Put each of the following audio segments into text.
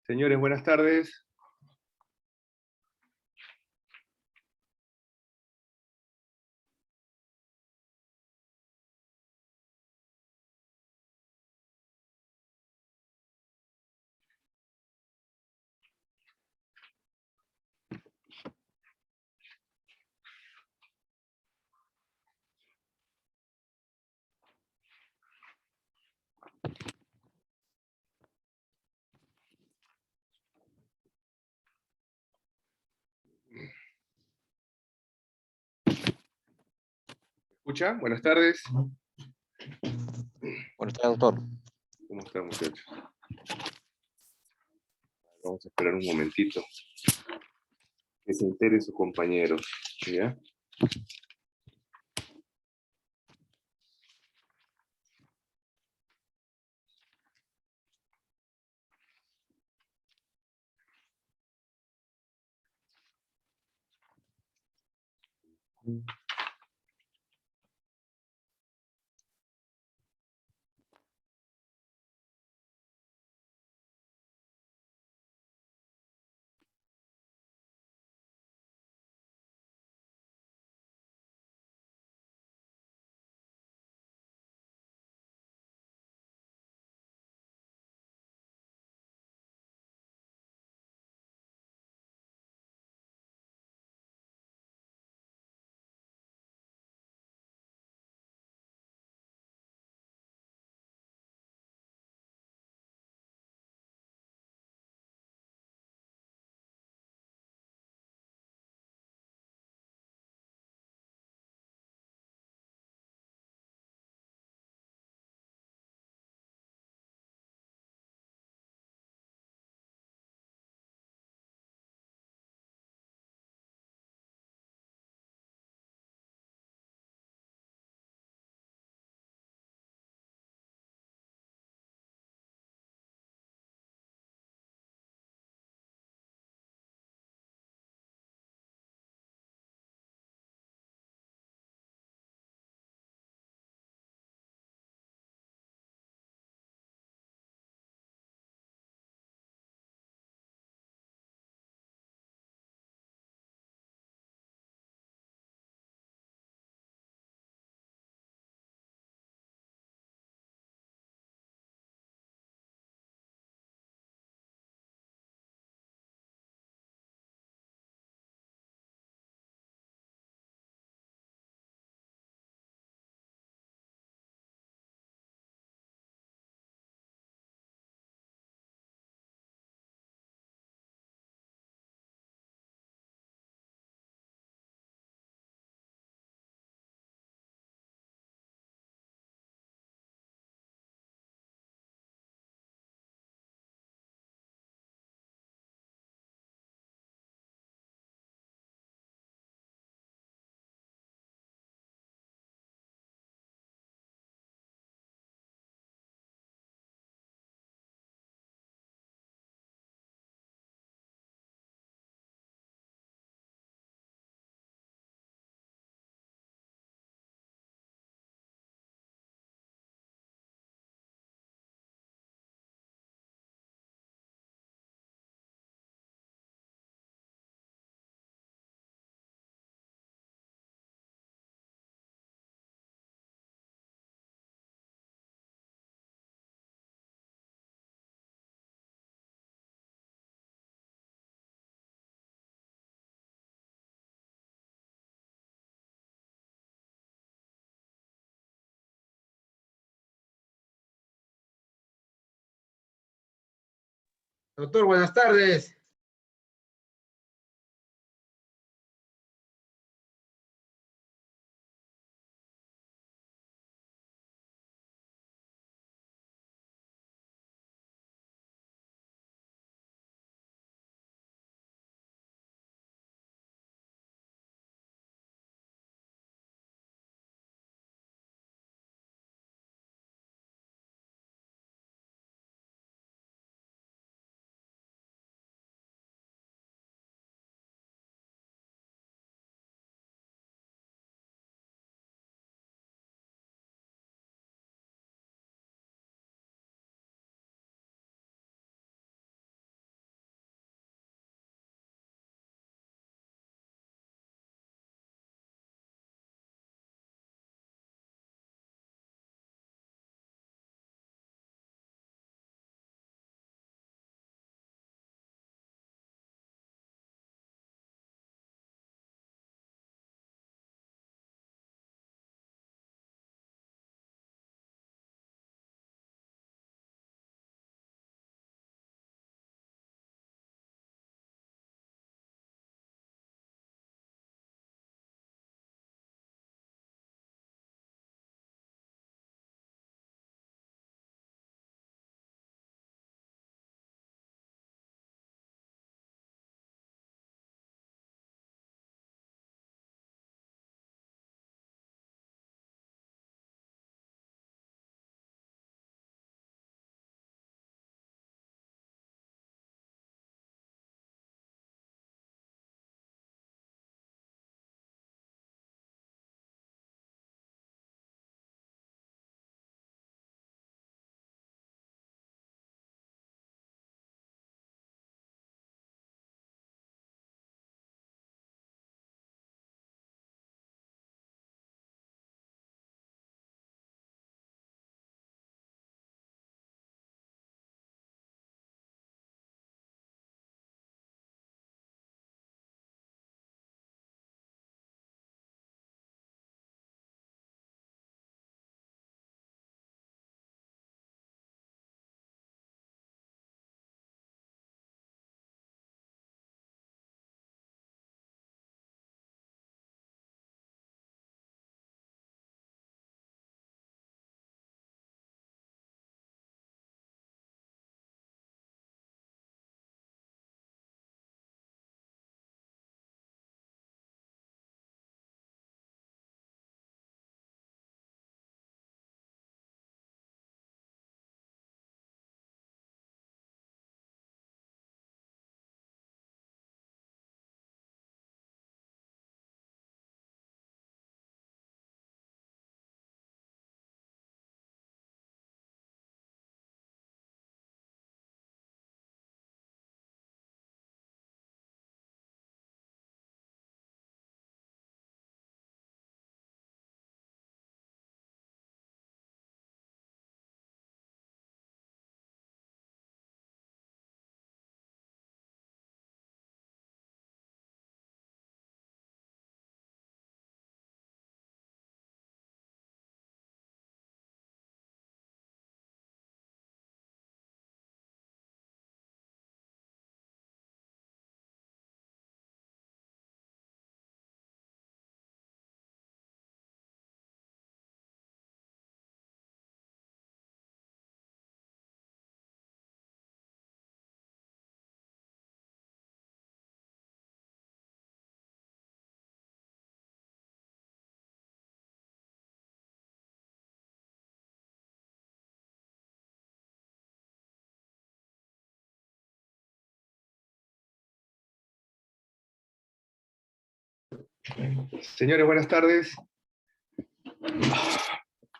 Señores, buenas tardes. ¿Escucha? Buenas tardes. Buenas tardes, doctor. ¿Cómo están, muchachos? Vamos a esperar un momentito que se entere su compañero. ¿Ya? Doctor, buenas tardes. Señores, buenas tardes.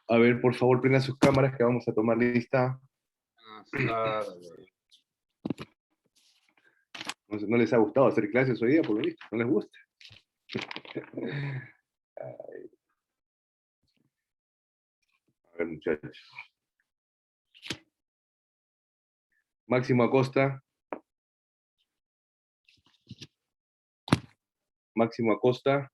A ver, por favor, prendan sus cámaras que vamos a tomar lista. No les ha gustado hacer clases hoy día, por lo visto. No les gusta. A ver, muchachos. Máximo Acosta. Máximo Acosta.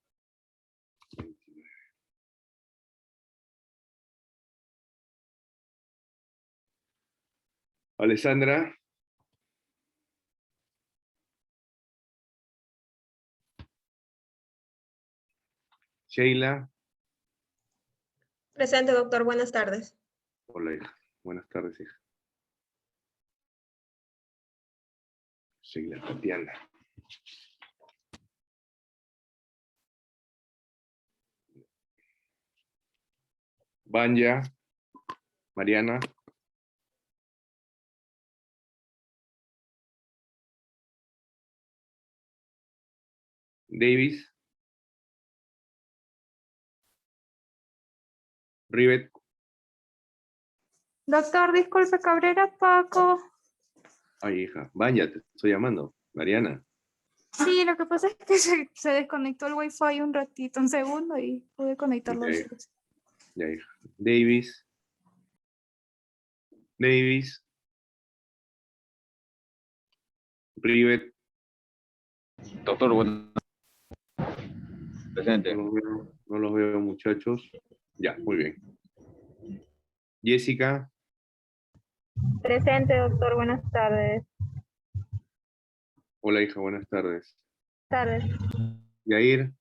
Alessandra. Sheila. Presente, doctor. Buenas tardes. Hola, hija. Buenas tardes, hija. Sheila Tatiana. Banya. Mariana. Davis. Rivet. Doctor, disculpe, Cabrera Paco. Ay, hija. Banya, te estoy llamando. Mariana. Sí, lo que pasa es que se desconectó el wifi un ratito, un segundo, y pude conectarlo. Ya, ya, hija. Davis. Davis. Rivet. Doctor, bueno. Presente. No los veo, muchachos. Ya, muy bien. Jessica. Presente, doctor. Buenas tardes. Hola, hija. Buenas tardes. Tardes. Yair.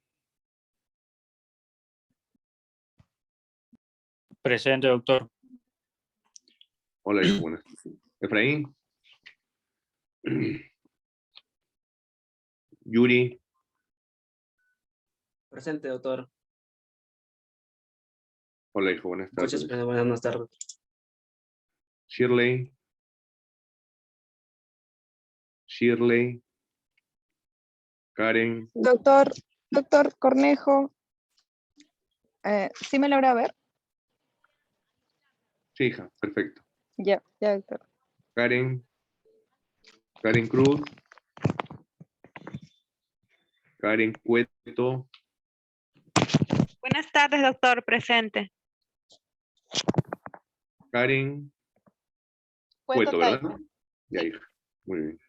Presente, doctor. Hola, hijo. Buenas tardes. Efraín. Yuri. Presente, doctor. Hola, hijo. Buenas tardes. Buenas tardes. Shirley. Shirley. Karen. Doctor Cornejo, ¿sí me logra ver? Sí, hija. Perfecto. Ya, doctor. Karen. Karen Cruz. Karen Cueto. Buenas tardes, doctor. Presente. Karen Cueto, ¿verdad? Ya, hija. Muy bien.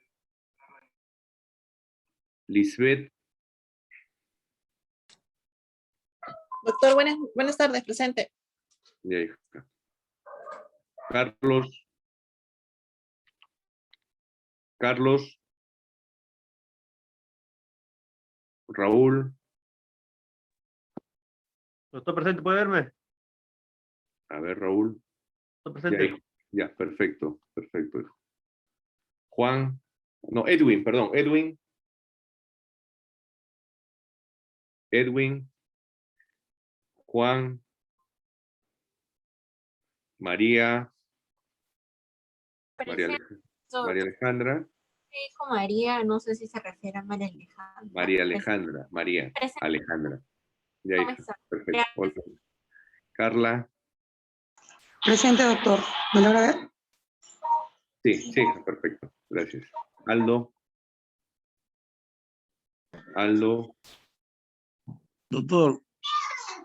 Lisbeth. Doctor, buenas tardes, presente. Ya, hija. Carlos. Carlos. Raúl. Doctor, presente, ¿puede verme? A ver, Raúl. Doctor, Ya, presente. hijo. Ya, perfecto, perfecto, hijo. Juan. No, Edwin, perdón. Edwin. Edwin. Juan. María. María Alejandra. Dijo María, no sé si se refiere a María Alejandra. María Alejandra. María Alejandra. Ya, hija. Perfecto. Hola. Carla. Presente, doctor. ¿Me logra ver? Sí, hija, perfecto. Gracias. Aldo. Aldo. Doctor,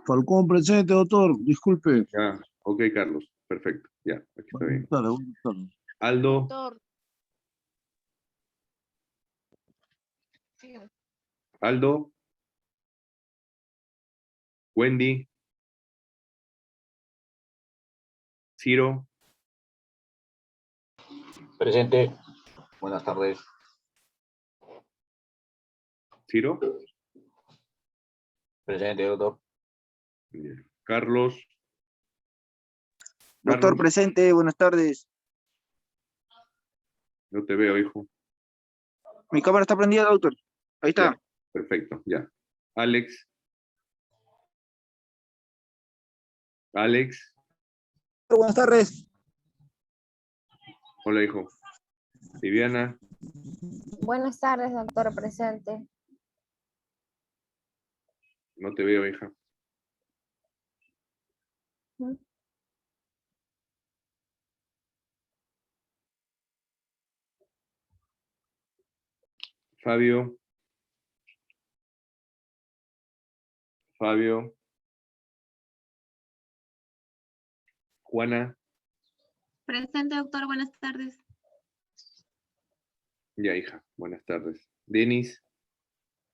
Falcón presente, doctor, disculpe. Ya, ok, Carlos. Perfecto. Ya, aquí está bien. Buenas tardes. Aldo. Doctor. Aldo. Wendy. Ciro. Presente. Buenas tardes. Ciro. Presente, doctor. Bien. Carlos. Doctor, Carlos. presente, buenas tardes. No te veo, hijo. Mi cámara está prendida, doctor. Ahí está. Ya, perfecto, ya. Alex. Alex. Buenas tardes. Hola, hijo. Viviana. Buenas tardes, doctor. Presente. No te veo, hija. Fabio. Fabio. Juana. Presente, doctor. Buenas tardes. Ya, hija. Buenas tardes. Denis.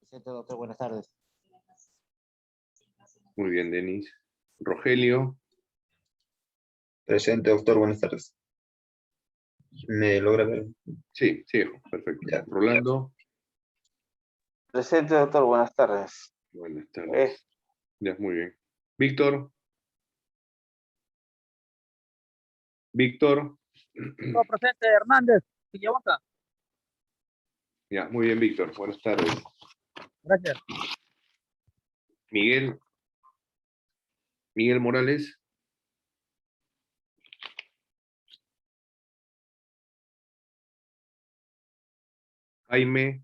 Presente, doctor. Buenas tardes. Muy bien, Denis. Rogelio. Presente, doctor. Buenas tardes. ¿Me logra ver? Sí, sí, hijo. Perfecto. Ya. Rolando. Presente, doctor. Buenas tardes. Buenas tardes. Ya, muy bien. Víctor. Víctor. Presente, Hernández. Quillabonga. Ya, muy bien, Víctor. Buenas tardes. Gracias. Miguel. Miguel Morales. Jaime.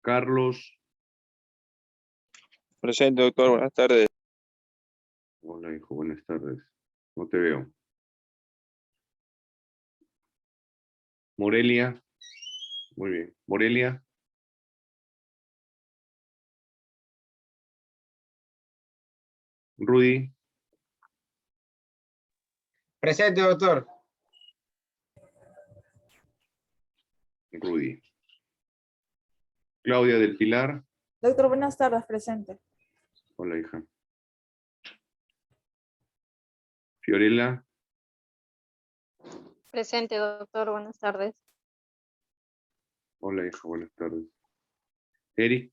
Carlos. Presente, doctor. Buenas tardes. Hola, hijo. Buenas tardes. No te veo. Morelia. Muy bien. Morelia. Rudy. Presente, doctor. Rudy. Claudia del Pilar. Doctor, buenas tardes, presente. Hola, hija. Fiorella. Presente, doctor. Buenas tardes. Hola, hija. Buenas tardes. Eric.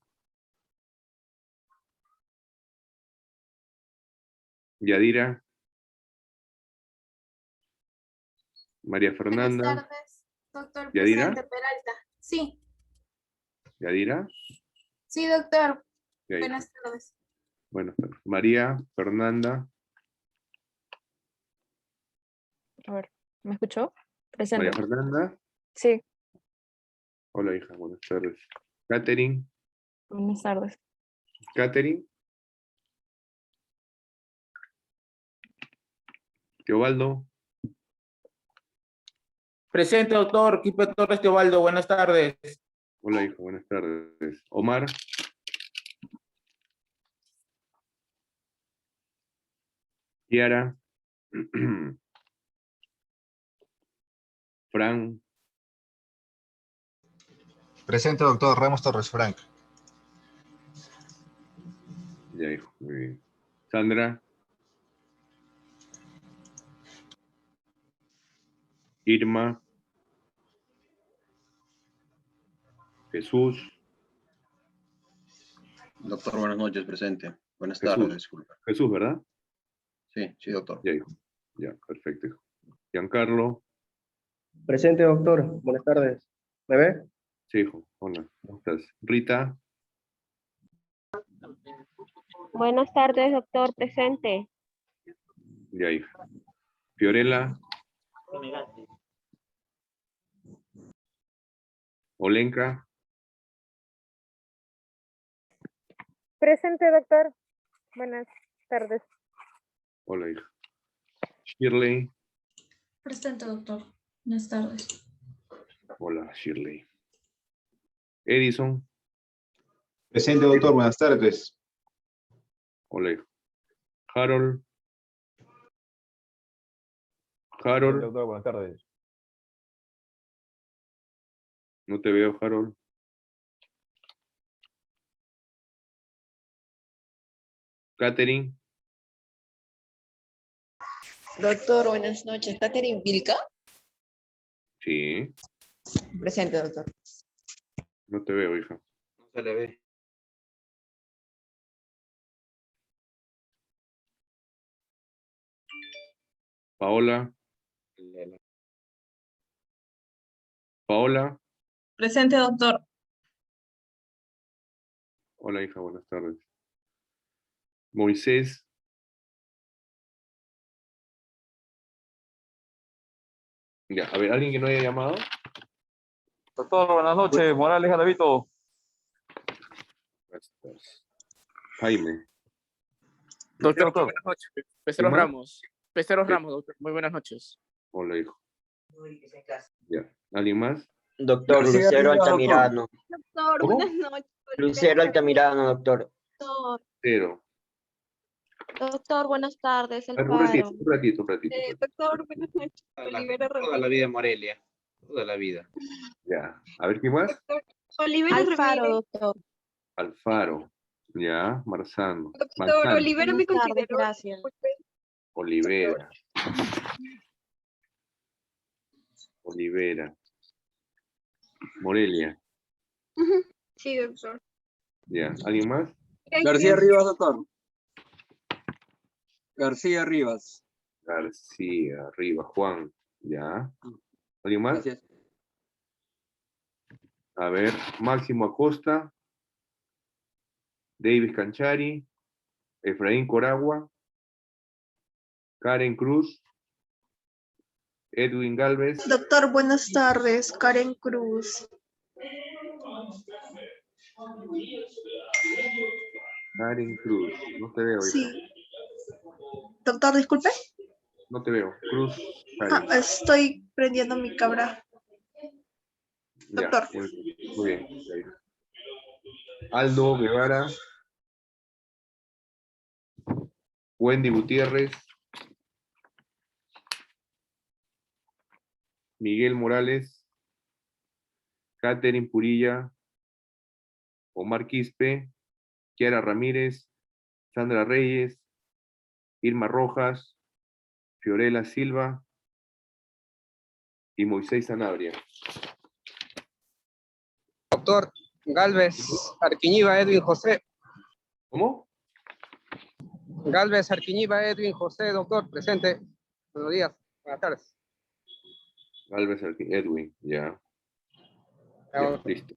Yadira. María Fernanda. Buenas tardes, doctor. ¿Yadira? Presente, Peralta. Sí, Yadira. sí, doctor. Ya, hija. Buenas tardes. Buenas tardes. María Fernanda. A ver, ¿me escuchó? María Presente. Fernanda. Sí, Hola, hija. Buenas tardes. Catherine. buenas tardes. Catherine. Teobaldo. Presente, doctor. Quipe Torres Teobaldo. Buenas tardes. Hola, hijo. Buenas tardes. Omar. Kiara. Fran. Presente, doctor. Ramos Torres Frank. Ya, hijo. Muy bien. Sandra. Irma. Jesús. Doctor, buenas noches. Presente. Buenas Jesús. tardes, disculpa. Jesús, ¿verdad? Sí, doctor. Ya, hijo. Ya, perfecto, hijo. Giancarlo. Presente, doctor. Buenas tardes. ¿Me ve? Sí, hijo. Hola. ¿Cómo estás? Rita. Buenas tardes, doctor. Presente. Ya, hija. Fiorella. Olenka. Presente, doctor. Buenas tardes. Hola, hija. Shirley. Presente, doctor. Buenas tardes. Hola, Shirley. Edison. Presente, doctor. Buenas tardes. Hola, hijo. Harold. Harold. Doctor, buenas tardes. No te veo, Harold. Catherine. Doctor, buenas noches. ¿Catherine Vilca? Sí. Presente, doctor. No te veo, hija. No se le ve. Paola. Paola. Presente, doctor. Hola, hija. Buenas tardes. Moisés. Ya, a ver, ¿alguien que no haya llamado? Doctor, buenas noches. Morales Garavito. Jaime. Doctor, muy buenas noches. Peceros más? Ramos. Peceros ¿Qué? Ramos, doctor. Muy buenas noches. Hola, hijo. Ya. ¿Alguien más? Doctor García Lucero Rivas, doctor. Altamirano. Doctor, ¿Cómo? buenas noches. Lucero Altamirano, doctor. Doctor, Cero. doctor, buenas tardes. Un ratito, un ratito, un ratito. Doctor, buenas noches. Olivera Toda la vida en Morelia. Toda la vida. Ya. A ver, ¿quién más? Olivera Alfaro, doctor. Alfaro. Ya. Marzano. Doctor, Manzano. Olivera me consideró. Gracias. Olivera. Olivera. Morelia. Sí, doctor. Ya. ¿Alguien más? García Rivas, doctor. García Rivas. García, Rivas, Juan. Ya. ¿Alguien más? Gracias. A ver, Máximo Acosta, Davis Canchari, Efraín Coragua, Karen Cruz, Edwin Galvez. Doctor, buenas tardes. Karen Cruz. Karen Cruz, no te veo. hija. Doctor, disculpe. No te veo. Cruz, Karen. Estoy prendiendo mi cámara. Ya, doctor. muy bien. Ahí. Aldo Guevara, Wendy Gutiérrez, Miguel Morales, Catherine Purilla, Omar Quispe, Kiara Ramírez, Sandra Reyes, Irma Rojas, Fiorella Silva y Moisés Sanabria. Doctor Galvez Arquiñiva Edwin José. ¿Cómo? Galvez Arquiñiva Edwin José, doctor, presente. Buenos días, buenas tardes. Galvez Edwin, ya. Ya, listo.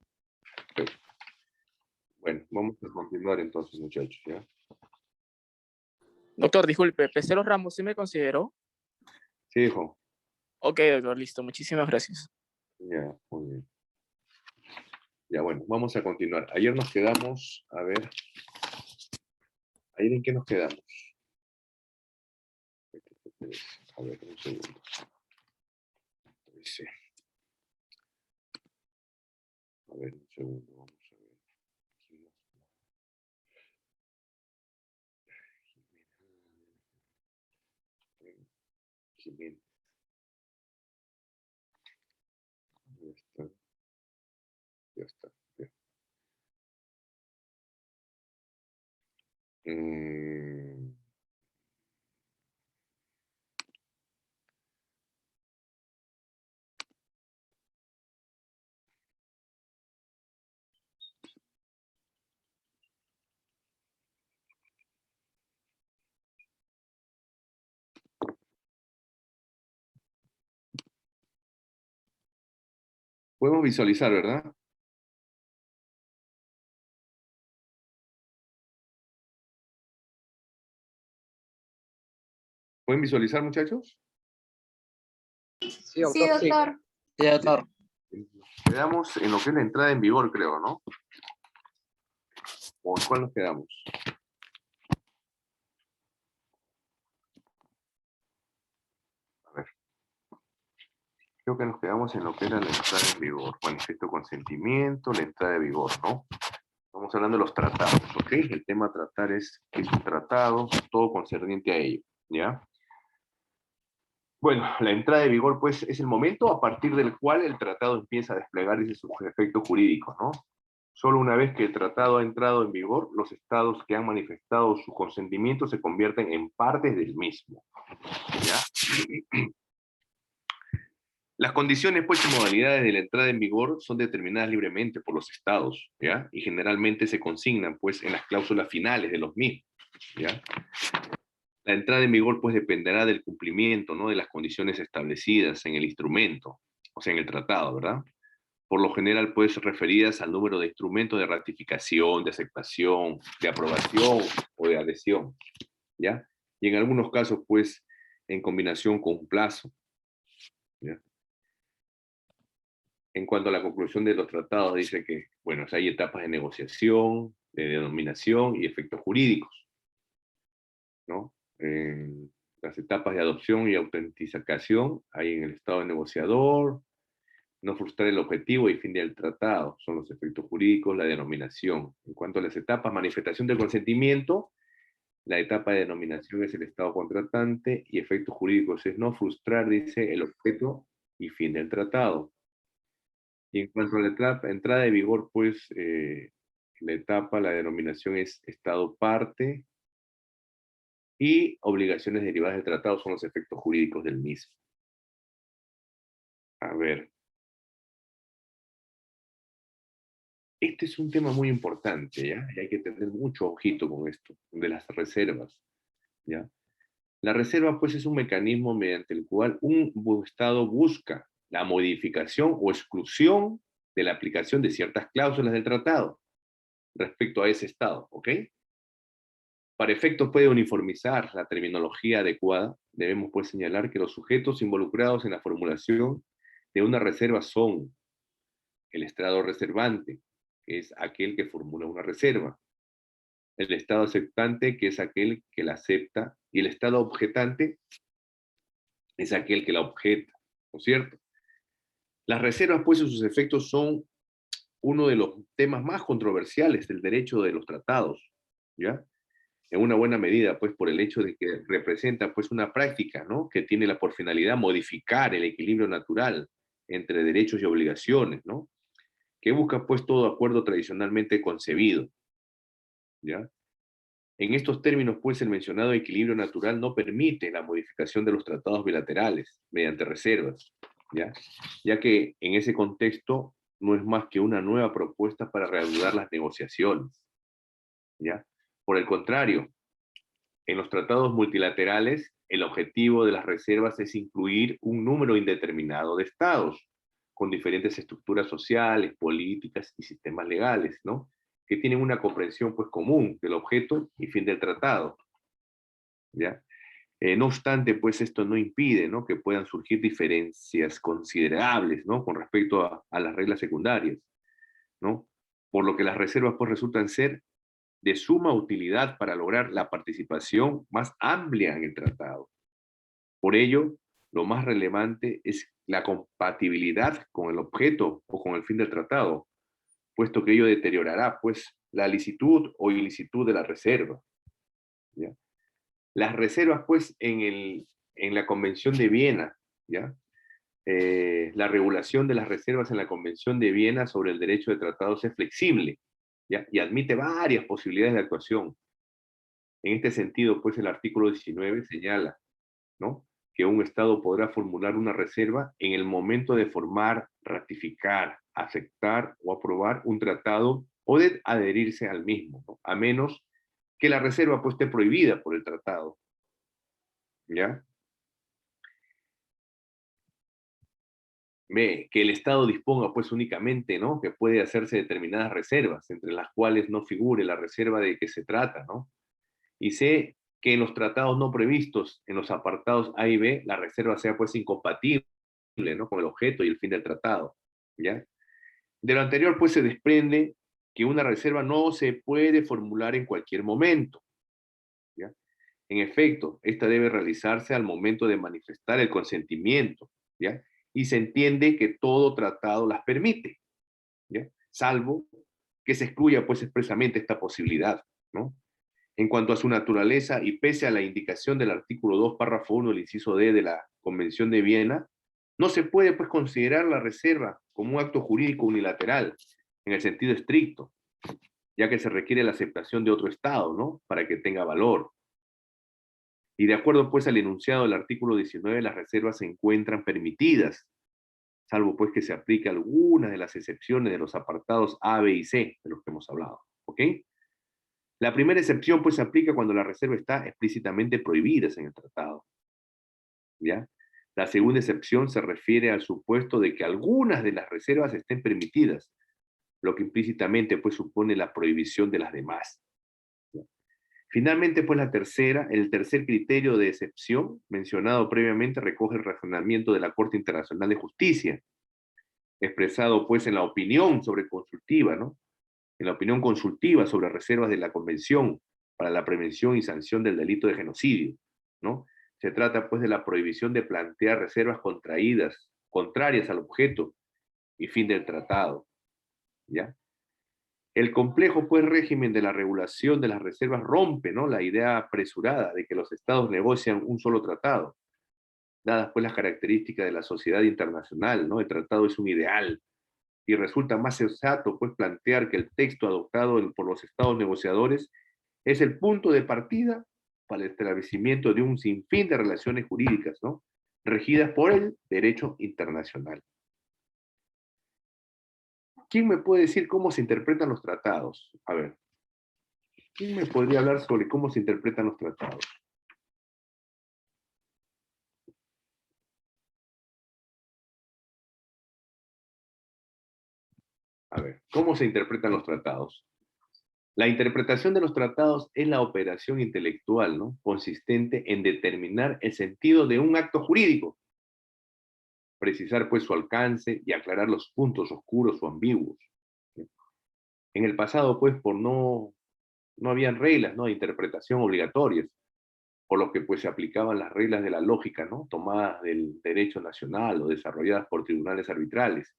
Ok. Bueno, vamos a continuar entonces, muchachos, ¿ya? Doctor, disculpe, Peceros Ramos, ¿sí me consideró? Sí, hijo. Ok, doctor, listo. Muchísimas gracias. Ya, muy bien. Ya, bueno, vamos a continuar. Ayer nos quedamos, a ver. ¿Ayer en qué nos quedamos? A ver, un segundo. Sí. A ver, un segundo, vamos a ver. Jiménez. Ya está. Ya está. Ya. Podemos visualizar, ¿verdad? ¿Pueden visualizar, muchachos? Sí, doctor. Sí, doctor. Sí, doctor. Quedamos en lo que es la entrada en vigor, creo, ¿no? ¿O en cuál nos quedamos? A ver. Creo que nos quedamos en lo que era la entrada en vigor. Manifiesto consentimiento, la entrada de vigor, ¿no? Estamos hablando de los tratados, ¿ok? El tema a tratar es qué es un tratado, todo concerniente a ello, ¿ya? Bueno, la entrada de vigor, pues, es el momento a partir del cual el tratado empieza a desplegar sus efectos jurídicos, ¿no? Solo una vez que el tratado ha entrado en vigor, los estados que han manifestado su consentimiento se convierten en partes del mismo, ¿ya? Las condiciones, pues, y modalidades de la entrada en vigor son determinadas libremente por los estados, ¿ya? Y generalmente se consignan, pues, en las cláusulas finales de los mismos, ¿ya? La entrada en vigor, pues, dependerá del cumplimiento, ¿no? De las condiciones establecidas en el instrumento, o sea, en el tratado, ¿verdad? Por lo general, pues, referidas al número de instrumentos de ratificación, de aceptación, de aprobación o de adhesión, ¿ya? Y en algunos casos, pues, en combinación con un plazo, ¿ya? En cuanto a la conclusión de los tratados, dice que, bueno, hay etapas de negociación, de denominación y efectos jurídicos, ¿no? Las etapas de adopción y autenticación hay en el estado de negociador, no frustrar el objetivo y fin del tratado, son los efectos jurídicos, la denominación. En cuanto a las etapas, manifestación del consentimiento, la etapa de denominación es el estado contratante y efectos jurídicos es no frustrar, dice, el objeto y fin del tratado. Y en cuanto a la etapa, entrada de vigor, pues, la etapa, la denominación es estado parte y obligaciones derivadas del tratado son los efectos jurídicos del mismo. A ver. Este es un tema muy importante, ¿ya? Y hay que tener mucho ojito con esto, de las reservas, ¿ya? La reserva, pues, es un mecanismo mediante el cual un Estado busca la modificación o exclusión de la aplicación de ciertas cláusulas del tratado respecto a ese Estado, ¿ok? Para efectos puede uniformizar la terminología adecuada, debemos, pues, señalar que los sujetos involucrados en la formulación de una reserva son el Estado reservante, que es aquel que formula una reserva, el Estado aceptante, que es aquel que la acepta, y el Estado objetante es aquel que la objeta, ¿no es cierto? Las reservas, pues, en sus efectos son uno de los temas más controversiales del derecho de los tratados, ¿ya? En una buena medida, pues, por el hecho de que representa, pues, una práctica, ¿no? Que tiene por finalidad modificar el equilibrio natural entre derechos y obligaciones, ¿no? Que busca, pues, todo acuerdo tradicionalmente concebido, ¿ya? En estos términos, pues, el mencionado equilibrio natural no permite la modificación de los tratados bilaterales mediante reservas, ¿ya? Ya que en ese contexto no es más que una nueva propuesta para reanudar las negociaciones, ¿ya? Por el contrario, en los tratados multilaterales, el objetivo de las reservas es incluir un número indeterminado de estados, con diferentes estructuras sociales, políticas y sistemas legales, ¿no? Que tienen una comprensión, pues, común del objeto y fin del tratado, ¿ya? No obstante, pues, esto no impide, ¿no?, que puedan surgir diferencias considerables, ¿no?, con respecto a las reglas secundarias, ¿no? Por lo que las reservas, pues, resultan ser de suma utilidad para lograr la participación más amplia en el tratado. Por ello, lo más relevante es la compatibilidad con el objeto o con el fin del tratado, puesto que ello deteriorará, pues, la licitud o ilicitud de la reserva, ¿ya? Las reservas, pues, en la Convención de Viena, ¿ya? La regulación de las reservas en la Convención de Viena sobre el derecho de tratados es flexible, ¿ya? Y admite varias posibilidades de actuación. En este sentido, pues, el artículo 19 señala, ¿no?, que un Estado podrá formular una reserva en el momento de formar, ratificar, aceptar o aprobar un tratado o de adherirse al mismo, ¿no?, a menos que la reserva, pues, esté prohibida por el tratado, ¿ya? B, que el Estado disponga, pues, únicamente, ¿no?, que puede hacerse determinadas reservas, entre las cuales no figure la reserva de que se trata, ¿no? Y C, que en los tratados no previstos, en los apartados A y B, la reserva sea, pues, incompatible, ¿no?, con el objeto y el fin del tratado, ¿ya? De lo anterior, pues, se desprende que una reserva no se puede formular en cualquier momento, ¿ya? En efecto, esta debe realizarse al momento de manifestar el consentimiento, ¿ya? Y se entiende que todo tratado las permite, ¿ya? Salvo que se excluya, pues, expresamente esta posibilidad, ¿no? En cuanto a su naturaleza, y pese a la indicación del artículo 2, párrafo 1, el inciso D de la Convención de Viena, no se puede, pues, considerar la reserva como un acto jurídico unilateral, en el sentido estricto, ya que se requiere la aceptación de otro Estado, ¿no?, para que tenga valor. Y de acuerdo, pues, al enunciado del artículo 19, las reservas se encuentran permitidas, salvo, pues, que se aplique alguna de las excepciones de los apartados A, B y C, de los que hemos hablado, ¿ok? La primera excepción, pues, se aplica cuando la reserva está explícitamente prohibida en el tratado, ¿ya? La segunda excepción se refiere al supuesto de que algunas de las reservas estén permitidas, lo que implícitamente, pues, supone la prohibición de las demás, ¿ya? Finalmente, pues, el tercer criterio de excepción mencionado previamente recoge el razonamiento de la Corte Internacional de Justicia, expresado, pues, en la opinión sobre consultiva, ¿no?, en la opinión consultiva sobre reservas de la Convención para la Prevención y Sanción del Delito de Genocidio, ¿no? Se trata, pues, de la prohibición de plantear reservas contrarias al objeto y fin del tratado, ¿ya? El complejo, pues, régimen de la regulación de las reservas rompe, ¿no?, la idea apresurada de que los estados negocian un solo tratado, dadas, pues, las características de la sociedad internacional, ¿no? El tratado es un ideal, y resulta más sensato, pues, plantear que el texto adoptado por los estados negociadores es el punto de partida para el establecimiento de un sinfín de relaciones jurídicas, ¿no?, regidas por el derecho internacional. ¿Quién me puede decir cómo se interpretan los tratados? A ver, ¿quién me podría hablar sobre cómo se interpretan los tratados? A ver, ¿cómo se interpretan los tratados? La interpretación de los tratados es la operación intelectual, ¿no?, consistente en determinar el sentido de un acto jurídico, precisar, pues, su alcance y aclarar los puntos oscuros o ambiguos. En el pasado, pues, no habían reglas, ¿no?, de interpretación obligatorias, por lo que, pues, se aplicaban las reglas de la lógica, ¿no?, tomadas del derecho nacional o desarrolladas por tribunales arbitrales,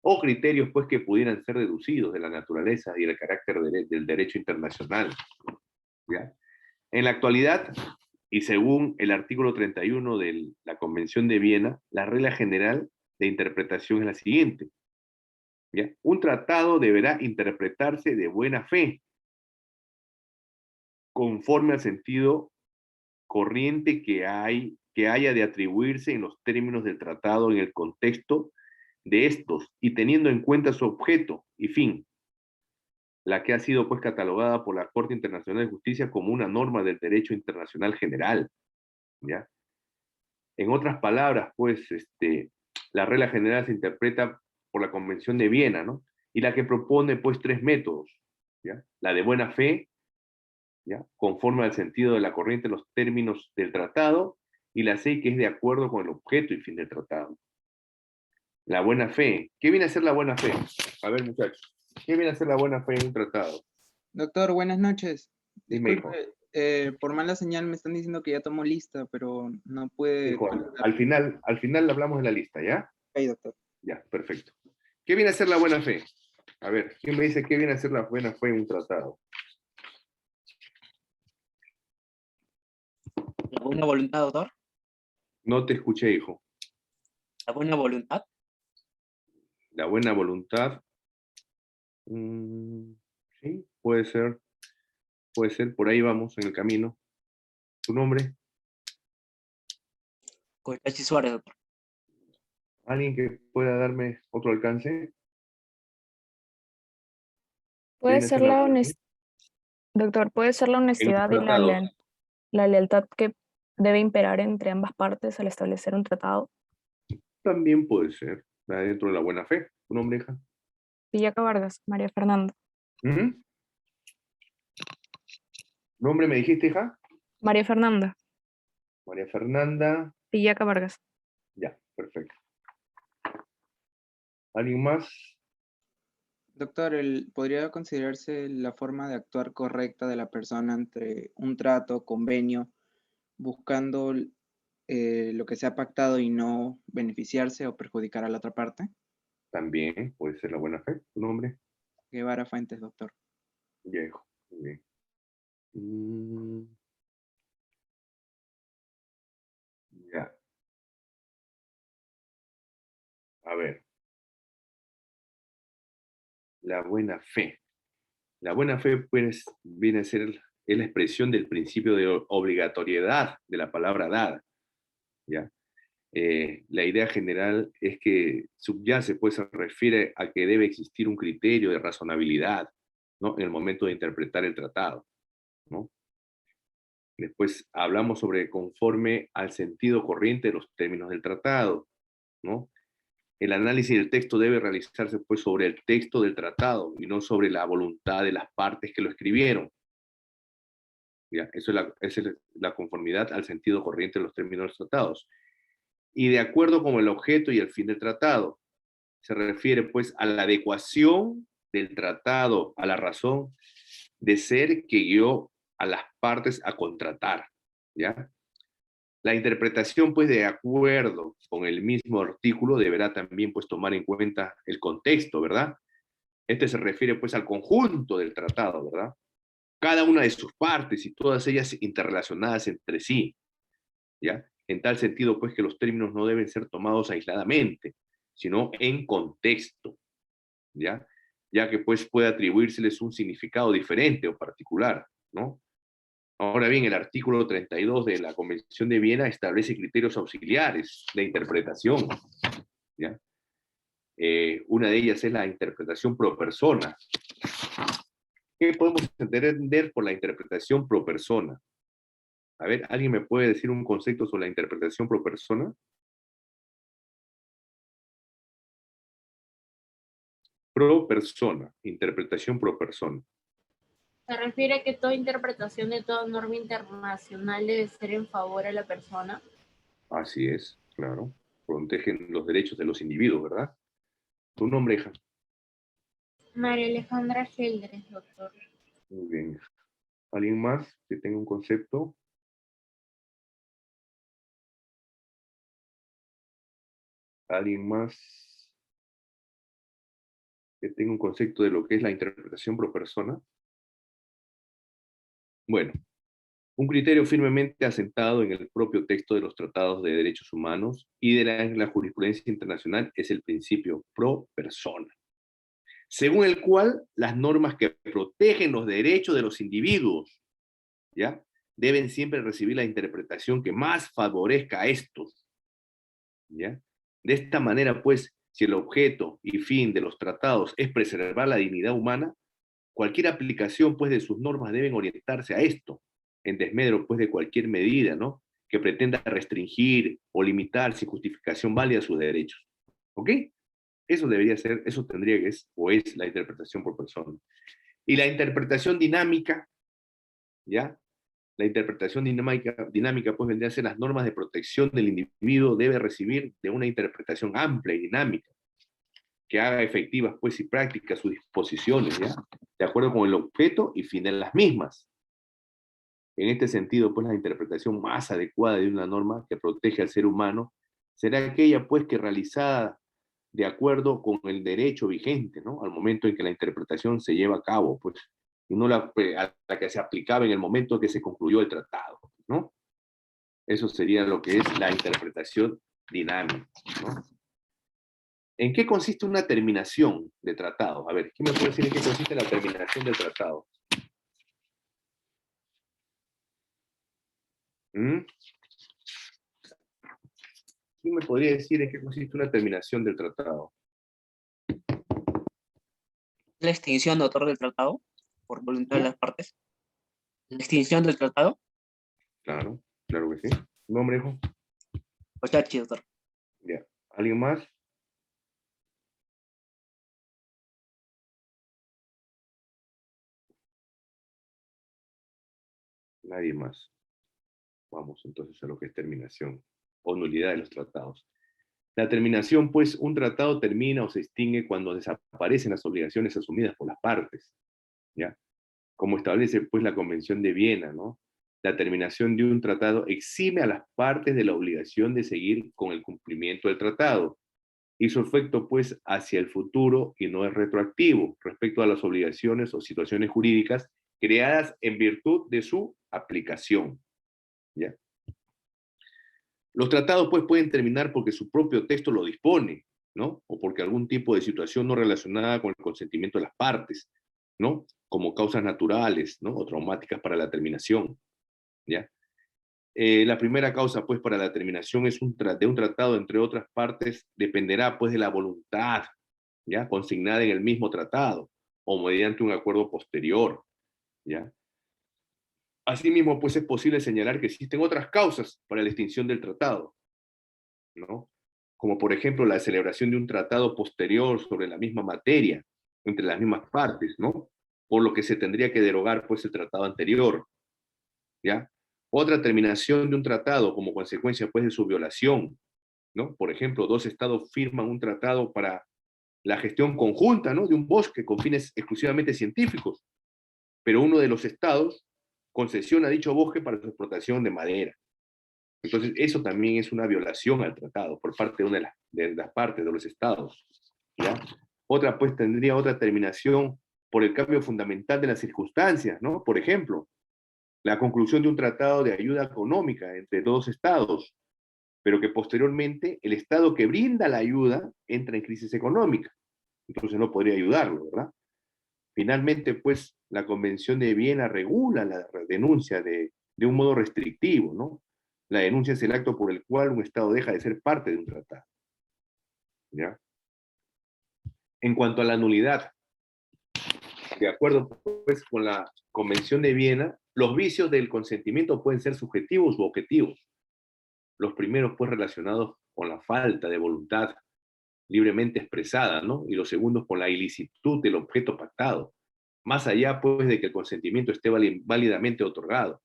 o criterios, pues, que pudieran ser deducidos de la naturaleza y el carácter del derecho internacional, ¿ya? En la actualidad, y según el artículo 31 de la Convención de Viena, la regla general de interpretación es la siguiente, ¿ya? Un tratado deberá interpretarse de buena fe, conforme al sentido corriente que haya de atribuirse en los términos del tratado en el contexto de estos y teniendo en cuenta su objeto y fin, la que ha sido, pues, catalogada por la Corte Internacional de Justicia como una norma del derecho internacional general, ¿ya? En otras palabras, pues, la regla general se interpreta por la Convención de Viena, ¿no? Y la que propone, pues, 3 métodos, ¿ya? La de buena fe, ¿ya?, conforme al sentido de la corriente en los términos del tratado, y la C, que es de acuerdo con el objeto y fin del tratado. La buena fe. ¿Qué viene a ser la buena fe? A ver, muchachos, ¿qué viene a ser la buena fe en un tratado? Doctor, buenas noches. Dime, hijo. Disculpe, por mala señal me están diciendo que ya tomó lista, pero no puede... Hijo, al final hablamos de la lista, ¿ya? Ok, doctor. Ya, perfecto. ¿Qué viene a ser la buena fe? A ver, ¿quién me dice qué viene a ser la buena fe en un tratado? La buena voluntad, doctor. No te escuché, hijo. La buena voluntad. La buena voluntad. Sí, puede ser. Puede ser, por ahí vamos en el camino. ¿Tu nombre? Coitachi Suárez, doctor. ¿Alguien que pueda darme otro alcance? Puede ¿Viene a ser ser la la buena fe? honestidad, doctor, puede ser la En un honestidad y tratado. la lealtad que debe imperar entre ambas partes al establecer un tratado. También puede ser, dentro de la buena fe. ¿Tu nombre, hija? Villaca Vargas, María Fernanda. ¿Mm? ¿Nombre me dijiste, hija? María Fernanda, María Fernanda. Villaca Vargas. Ya, perfecto. ¿Alguien más? Doctor, ¿podría considerarse la forma de actuar correcta de la persona entre un trato, convenio, buscando lo que se ha pactado y no beneficiarse o perjudicar a la otra parte? También puede ser la buena fe. ¿Tu nombre? Guevara Fuentes, doctor. Viejo. Muy bien. Ya. A ver. La buena fe. La buena fe, pues, viene a ser es la expresión del principio de obligatoriedad de la palabra dada, ¿ya? La idea general es que subyace, pues, se refiere a que debe existir un criterio de razonabilidad, ¿no?, en el momento de interpretar el tratado, ¿no? Después hablamos sobre conforme al sentido corriente de los términos del tratado, ¿no? El análisis del texto debe realizarse, pues, sobre el texto del tratado y no sobre la voluntad de las partes que lo escribieron. ¿Ya? Esa es la conformidad al sentido corriente de los términos de los tratados. Y de acuerdo con el objeto y el fin del tratado. Se refiere, pues, a la adecuación del tratado a la razón de ser que guió a las partes a contratar, ¿ya? La interpretación, pues, de acuerdo con el mismo artículo deberá también, pues, tomar en cuenta el contexto, ¿verdad? Este se refiere, pues, al conjunto del tratado, ¿verdad? Cada una de sus partes y todas ellas interrelacionadas entre sí, ¿ya? En tal sentido, pues, que los términos no deben ser tomados aisladamente, sino en contexto, ¿ya? Ya que, pues, puede atribuírseles un significado diferente o particular, ¿no? Ahora bien, el artículo 32 de la Convención de Viena establece criterios auxiliares de interpretación, ¿ya? Una de ellas es la interpretación pro persona. ¿Qué podemos entender por la interpretación pro persona? A ver, ¿alguien me puede decir un concepto sobre la interpretación pro persona? Pro persona, interpretación pro persona. Se refiere a que toda interpretación de toda norma internacional debe ser en favor a la persona. Así es, claro. Protegen los derechos de los individuos, ¿verdad? ¿Tu nombre, hija? María Alejandra Geldres, doctor. Muy bien. ¿Alguien más que tenga un concepto? ¿Alguien más que tenga un concepto de lo que es la interpretación pro persona? Bueno, un criterio firmemente asentado en el propio texto de los tratados de derechos humanos y de la jurisprudencia internacional es el principio pro persona, según el cual las normas que protegen los derechos de los individuos, ¿ya?, deben siempre recibir la interpretación que más favorezca a estos, ¿ya? De esta manera, pues, si el objeto y fin de los tratados es preservar la dignidad humana, cualquier aplicación, pues, de sus normas deben orientarse a esto, en desmedro, pues, de cualquier medida, ¿no?, que pretenda restringir o limitar sin justificación válida sus derechos. ¿Ok? Eso debería ser, eso tendría que es, o es la interpretación por persona. Y la interpretación dinámica, ¿ya? La interpretación dinámica, pues, vendría a ser las normas de protección del individuo debe recibir de una interpretación amplia y dinámica, que haga efectivas, pues, y prácticas sus disposiciones, ¿ya?, de acuerdo con el objeto y fin de las mismas. En este sentido, pues, la interpretación más adecuada de una norma que protege al ser humano será aquella, pues, que realizada de acuerdo con el derecho vigente, ¿no?, al momento en que la interpretación se lleva a cabo, pues, y no a la que se aplicaba en el momento en que se concluyó el tratado, ¿no? Eso sería lo que es la interpretación dinámica, ¿no? ¿En qué consiste una terminación de tratado? A ver, ¿quién me puede decir en qué consiste la terminación del tratado? ¿Mm? ¿Quién me podría decir en qué consiste una terminación del tratado? La extinción, doctor, del tratado, por voluntad de las partes. La extinción del tratado. Claro, claro que sí. ¿Nombre, hijo? Ochachi, doctor. Ya. ¿Alguien más? Nadie más. Vamos entonces a lo que es terminación o nulidad de los tratados. La terminación, pues, un tratado termina o se extingue cuando desaparecen las obligaciones asumidas por las partes, ¿ya? Como establece, pues, la Convención de Viena, ¿no? La terminación de un tratado exime a las partes de la obligación de seguir con el cumplimiento del tratado y su efecto, pues, hacia el futuro y no es retroactivo respecto a las obligaciones o situaciones jurídicas creadas en virtud de su aplicación, ¿ya? Los tratados, pues, pueden terminar porque su propio texto lo dispone, ¿no? O porque algún tipo de situación no relacionada con el consentimiento de las partes, ¿no?, como causas naturales, ¿no?, o traumáticas para la terminación, ¿ya? La primera causa, pues, para la terminación es de un tratado, entre otras partes, dependerá, pues, de la voluntad, ¿ya?, consignada en el mismo tratado, o mediante un acuerdo posterior, ¿ya? Asimismo, pues, es posible señalar que existen otras causas para la extinción del tratado, ¿no?, como por ejemplo la celebración de un tratado posterior sobre la misma materia, entre las mismas partes, ¿no?, por lo que se tendría que derogar, pues, el tratado anterior, ¿ya? Otra terminación de un tratado como consecuencia, pues, de su violación, ¿no? Por ejemplo, dos estados firman un tratado para la gestión conjunta, ¿no?, de un bosque con fines exclusivamente científicos, pero uno de los estados concesiona dicho bosque para su explotación de madera. Entonces, eso también es una violación al tratado por parte de una de las partes de los estados, ¿ya? Otra, pues, tendría otra terminación por el cambio fundamental de las circunstancias, ¿no? Por ejemplo, la conclusión de un tratado de ayuda económica entre dos estados, pero que posteriormente el estado que brinda la ayuda entra en crisis económica. Entonces no podría ayudarlo, ¿verdad? Finalmente, pues, la Convención de Viena regula la denuncia de un modo restrictivo, ¿no? La denuncia es el acto por el cual un estado deja de ser parte de un tratado, ¿ya? En cuanto a la nulidad, de acuerdo, pues, con la Convención de Viena, los vicios del consentimiento pueden ser subjetivos u objetivos. Los primeros, pues, relacionados con la falta de voluntad libremente expresada, ¿no? Y los segundos con la ilicitud del objeto pactado, más allá, pues, de que el consentimiento esté válidamente otorgado.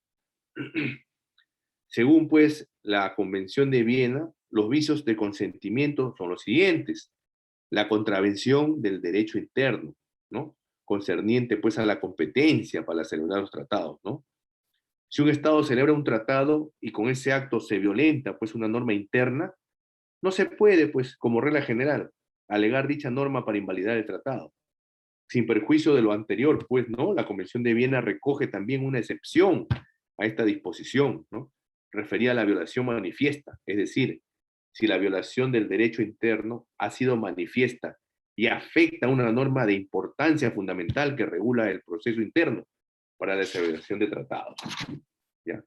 Según, pues, la Convención de Viena, los vicios de consentimiento son los siguientes: la contravención del derecho interno, ¿no?, concerniente, pues, a la competencia para celebrar los tratados, ¿no? Si un Estado celebra un tratado y con ese acto se violenta, pues, una norma interna, no se puede, pues, como regla general, alegar dicha norma para invalidar el tratado. Sin perjuicio de lo anterior, pues, ¿no?, la Convención de Viena recoge también una excepción a esta disposición, ¿no?, referida a la violación manifiesta, es decir, si la violación del derecho interno ha sido manifiesta y afecta a una norma de importancia fundamental que regula el proceso interno para la celebración de tratados, ¿ya?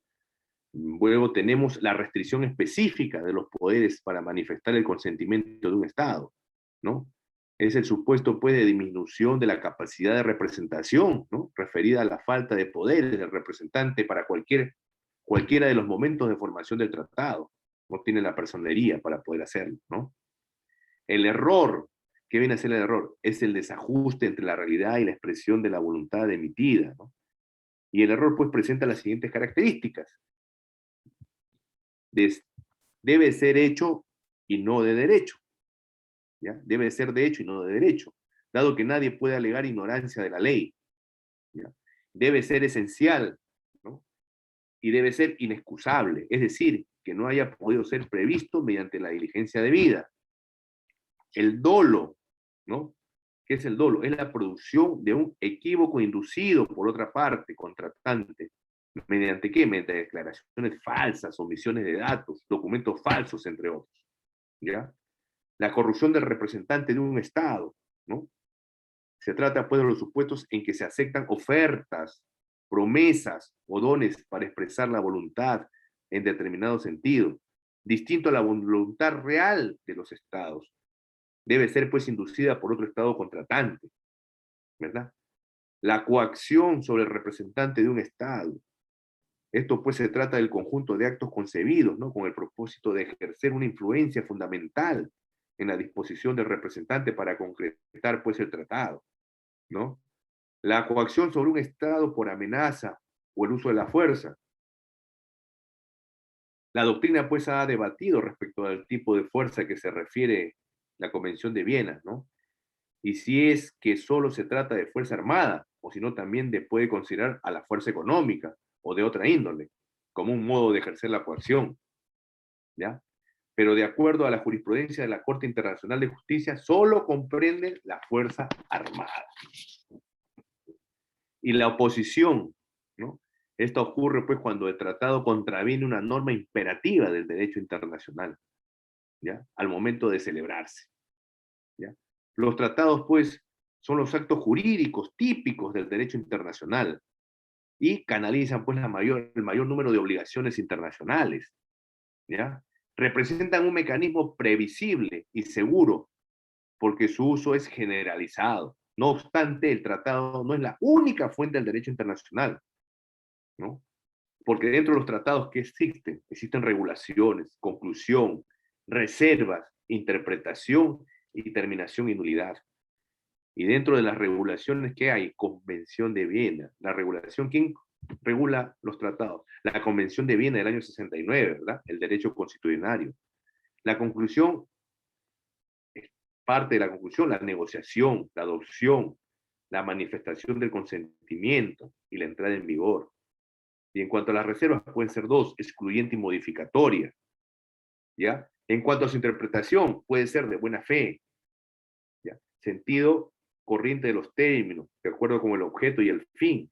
Luego tenemos la restricción específica de los poderes para manifestar el consentimiento de un Estado, ¿no? Es el supuesto, pues, de disminución de la capacidad de representación, ¿no?, referida a la falta de poderes del representante para cualquiera de los momentos de formación del tratado. No tiene la personería para poder hacerlo, ¿no? El error, ¿qué viene a ser el error? Es el desajuste entre la realidad y la expresión de la voluntad emitida, ¿no? Y el error, pues, presenta las siguientes características. Debe ser hecho y no de derecho, ¿ya? Debe ser de hecho y no de derecho, dado que nadie puede alegar ignorancia de la ley, ¿ya? Debe ser esencial, ¿no?, y debe ser inexcusable, es decir, que no haya podido ser previsto mediante la diligencia debida. El dolo, ¿no? ¿Qué es el dolo? Es la producción de un equívoco inducido por otra parte, contratante. ¿Mediante qué? Mediante declaraciones falsas, omisiones de datos, documentos falsos, entre otros, ¿ya? La corrupción del representante de un Estado, ¿no? Se trata, pues, de los supuestos en que se aceptan ofertas, promesas o dones para expresar la voluntad en determinado sentido, distinto a la voluntad real de los Estados. Debe ser, pues, inducida por otro Estado contratante, ¿verdad? La coacción sobre el representante de un Estado. Esto, pues, se trata del conjunto de actos concebidos, ¿no?, con el propósito de ejercer una influencia fundamental en la disposición del representante para concretar, pues, el tratado, ¿no? La coacción sobre un Estado por amenaza o el uso de la fuerza. La doctrina, pues, ha debatido respecto al tipo de fuerza que se refiere la Convención de Viena, ¿no? Y si es que solo se trata de fuerza armada, o si no también puede considerar a la fuerza económica o de otra índole, como un modo de ejercer la coacción, ¿ya? Pero de acuerdo a la jurisprudencia de la Corte Internacional de Justicia, solo comprende la fuerza armada. Y la oposición, ¿no? Esta ocurre, pues, cuando el tratado contraviene una norma imperativa del derecho internacional, ¿ya?, al momento de celebrarse, ¿ya? Los tratados, pues, son los actos jurídicos típicos del derecho internacional y canalizan, pues, el mayor número de obligaciones internacionales, ¿ya? Representan un mecanismo previsible y seguro porque su uso es generalizado. No obstante, el tratado no es la única fuente del derecho internacional, ¿no? Porque dentro de los tratados que existen regulaciones, conclusión, reservas, interpretación y terminación y nulidad. Y dentro de las regulaciones que hay, Convención de Viena, la regulación, ¿quién regula los tratados? La Convención de Viena del año 69, ¿verdad? El derecho constitucionario. La conclusión parte de la conclusión, la negociación, la adopción, la manifestación del consentimiento y la entrada en vigor. Y en cuanto a las reservas, pueden ser dos, excluyente y modificatoria. ¿Ya? En cuanto a su interpretación, puede ser de buena fe. ¿Ya? Sentido corriente de los términos, de acuerdo con el objeto y el fin.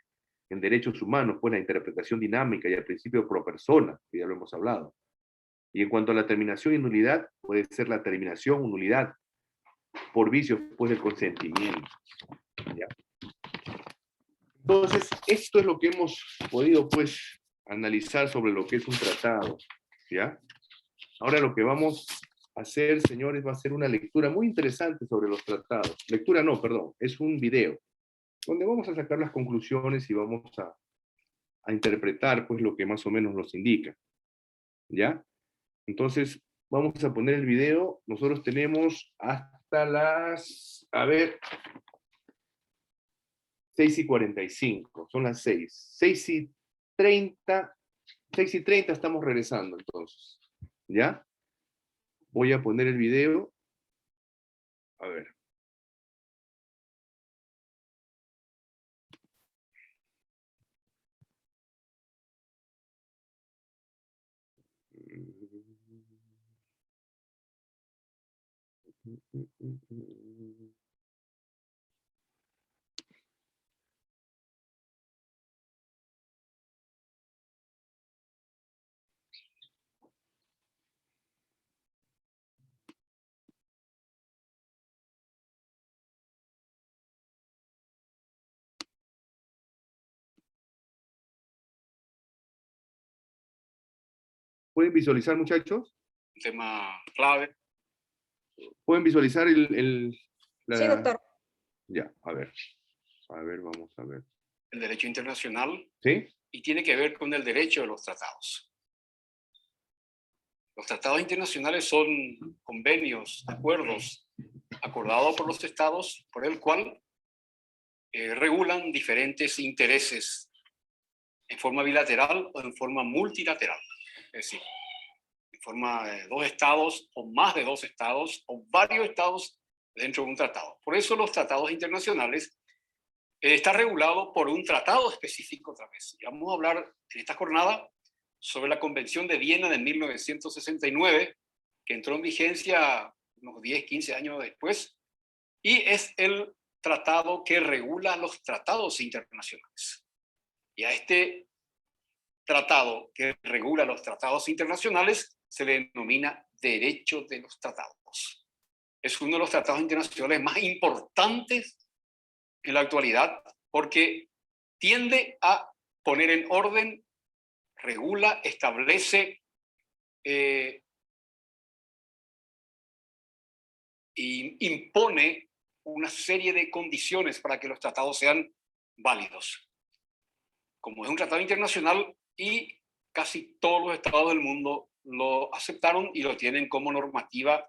En derechos humanos, pues la interpretación dinámica y el principio pro persona, que ya lo hemos hablado. Y en cuanto a la terminación y nulidad, puede ser la terminación o nulidad por vicio después del consentimiento. ¿Ya? Entonces, esto es lo que hemos podido, pues, analizar sobre lo que es un tratado. ¿Ya? Ahora lo que vamos a hacer, señores, va a ser una lectura muy interesante sobre los tratados. Lectura no, perdón, es un video, donde vamos a sacar las conclusiones y vamos a interpretar, pues, lo que más o menos nos indica. ¿Ya? Entonces, vamos a poner el video. Nosotros tenemos hasta las, a ver, 6:45, son las 6. 6:30 estamos regresando entonces. ¿Ya? Voy a poner el video. A ver. ¿Pueden visualizar, muchachos? Un tema clave. ¿Pueden visualizar la... Sí, doctor. Ya, a ver. A ver, vamos a ver. El derecho internacional. ¿Sí? Y tiene que ver con el derecho de los tratados. Los tratados internacionales son convenios, acuerdos acordados por los estados, por el cual regulan diferentes intereses en forma bilateral o en forma multilateral. Es decir, en forma de dos estados o más de dos estados o varios estados dentro de un tratado. Por eso los tratados internacionales está regulado por un tratado específico otra vez. Y vamos a hablar en esta jornada sobre la Convención de Viena de 1969, que entró en vigencia unos 10, 15 años después, y es el tratado que regula los tratados internacionales. Y a este tratado que regula los tratados internacionales se le denomina derecho de los tratados. Es uno de los tratados internacionales más importantes en la actualidad porque tiende a poner en orden, regula, establece y impone una serie de condiciones para que los tratados sean válidos. Como es un tratado internacional y casi todos los estados del mundo lo aceptaron y lo tienen como normativa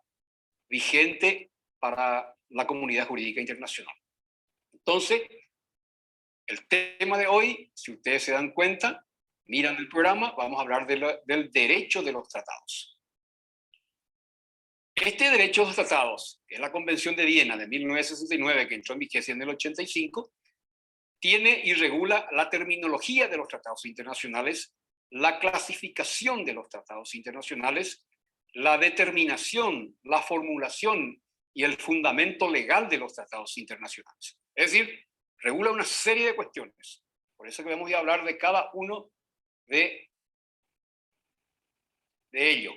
vigente para la comunidad jurídica internacional. Entonces, el tema de hoy, si ustedes se dan cuenta, miran el programa, vamos a hablar del derecho de los tratados. Este derecho de los tratados, que es la Convención de Viena de 1969, que entró en vigencia en el 85, tiene y regula la terminología de los tratados internacionales, la clasificación de los tratados internacionales, la determinación, la formulación y el fundamento legal de los tratados internacionales. Es decir, regula una serie de cuestiones. Por eso que vamos a hablar de cada uno de ello.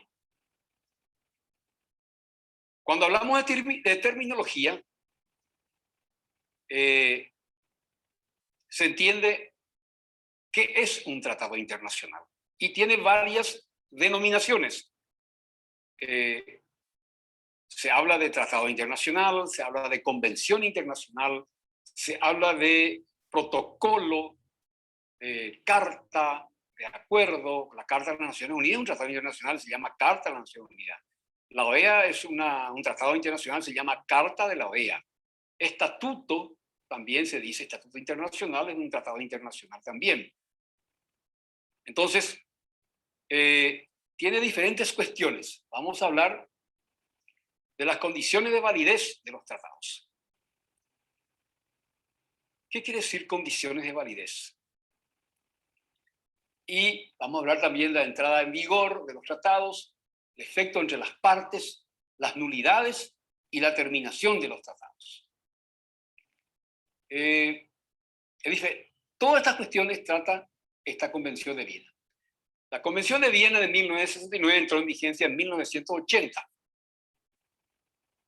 Cuando hablamos de terminología, se entiende qué es un tratado internacional. Y tiene varias denominaciones. Se habla de tratado internacional, se habla de convención internacional, se habla de protocolo, de carta, de acuerdo. La Carta de las Naciones Unidas, un tratado internacional, se llama Carta de las Naciones Unidas. La OEA es un tratado internacional, se llama Carta de la OEA. Estatuto, también se dice Estatuto Internacional, es un tratado internacional también. Entonces, tiene diferentes cuestiones. Vamos a hablar de las condiciones de validez de los tratados. ¿Qué quiere decir condiciones de validez? Y vamos a hablar también de la entrada en vigor de los tratados, el efecto entre las partes, las nulidades y la terminación de los tratados. Todas estas cuestiones trata esta Convención de Viena. La Convención de Viena de 1969 entró en vigencia en 1980.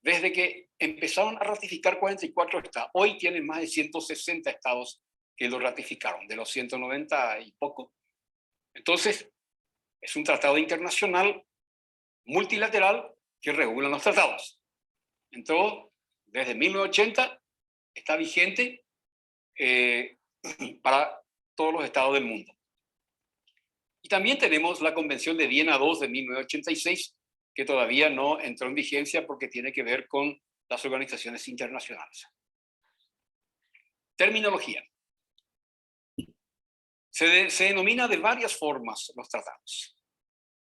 Desde que empezaron a ratificar 44 estados, hoy tienen más de 160 estados que lo ratificaron, de los 190 y poco. Entonces, es un tratado internacional multilateral que regula los tratados. Entonces, desde 1980 está vigente para todos los estados del mundo. Y también tenemos la Convención de Viena II de 1986, que todavía no entró en vigencia porque tiene que ver con las organizaciones internacionales. Terminología. Se denomina de varias formas los tratados.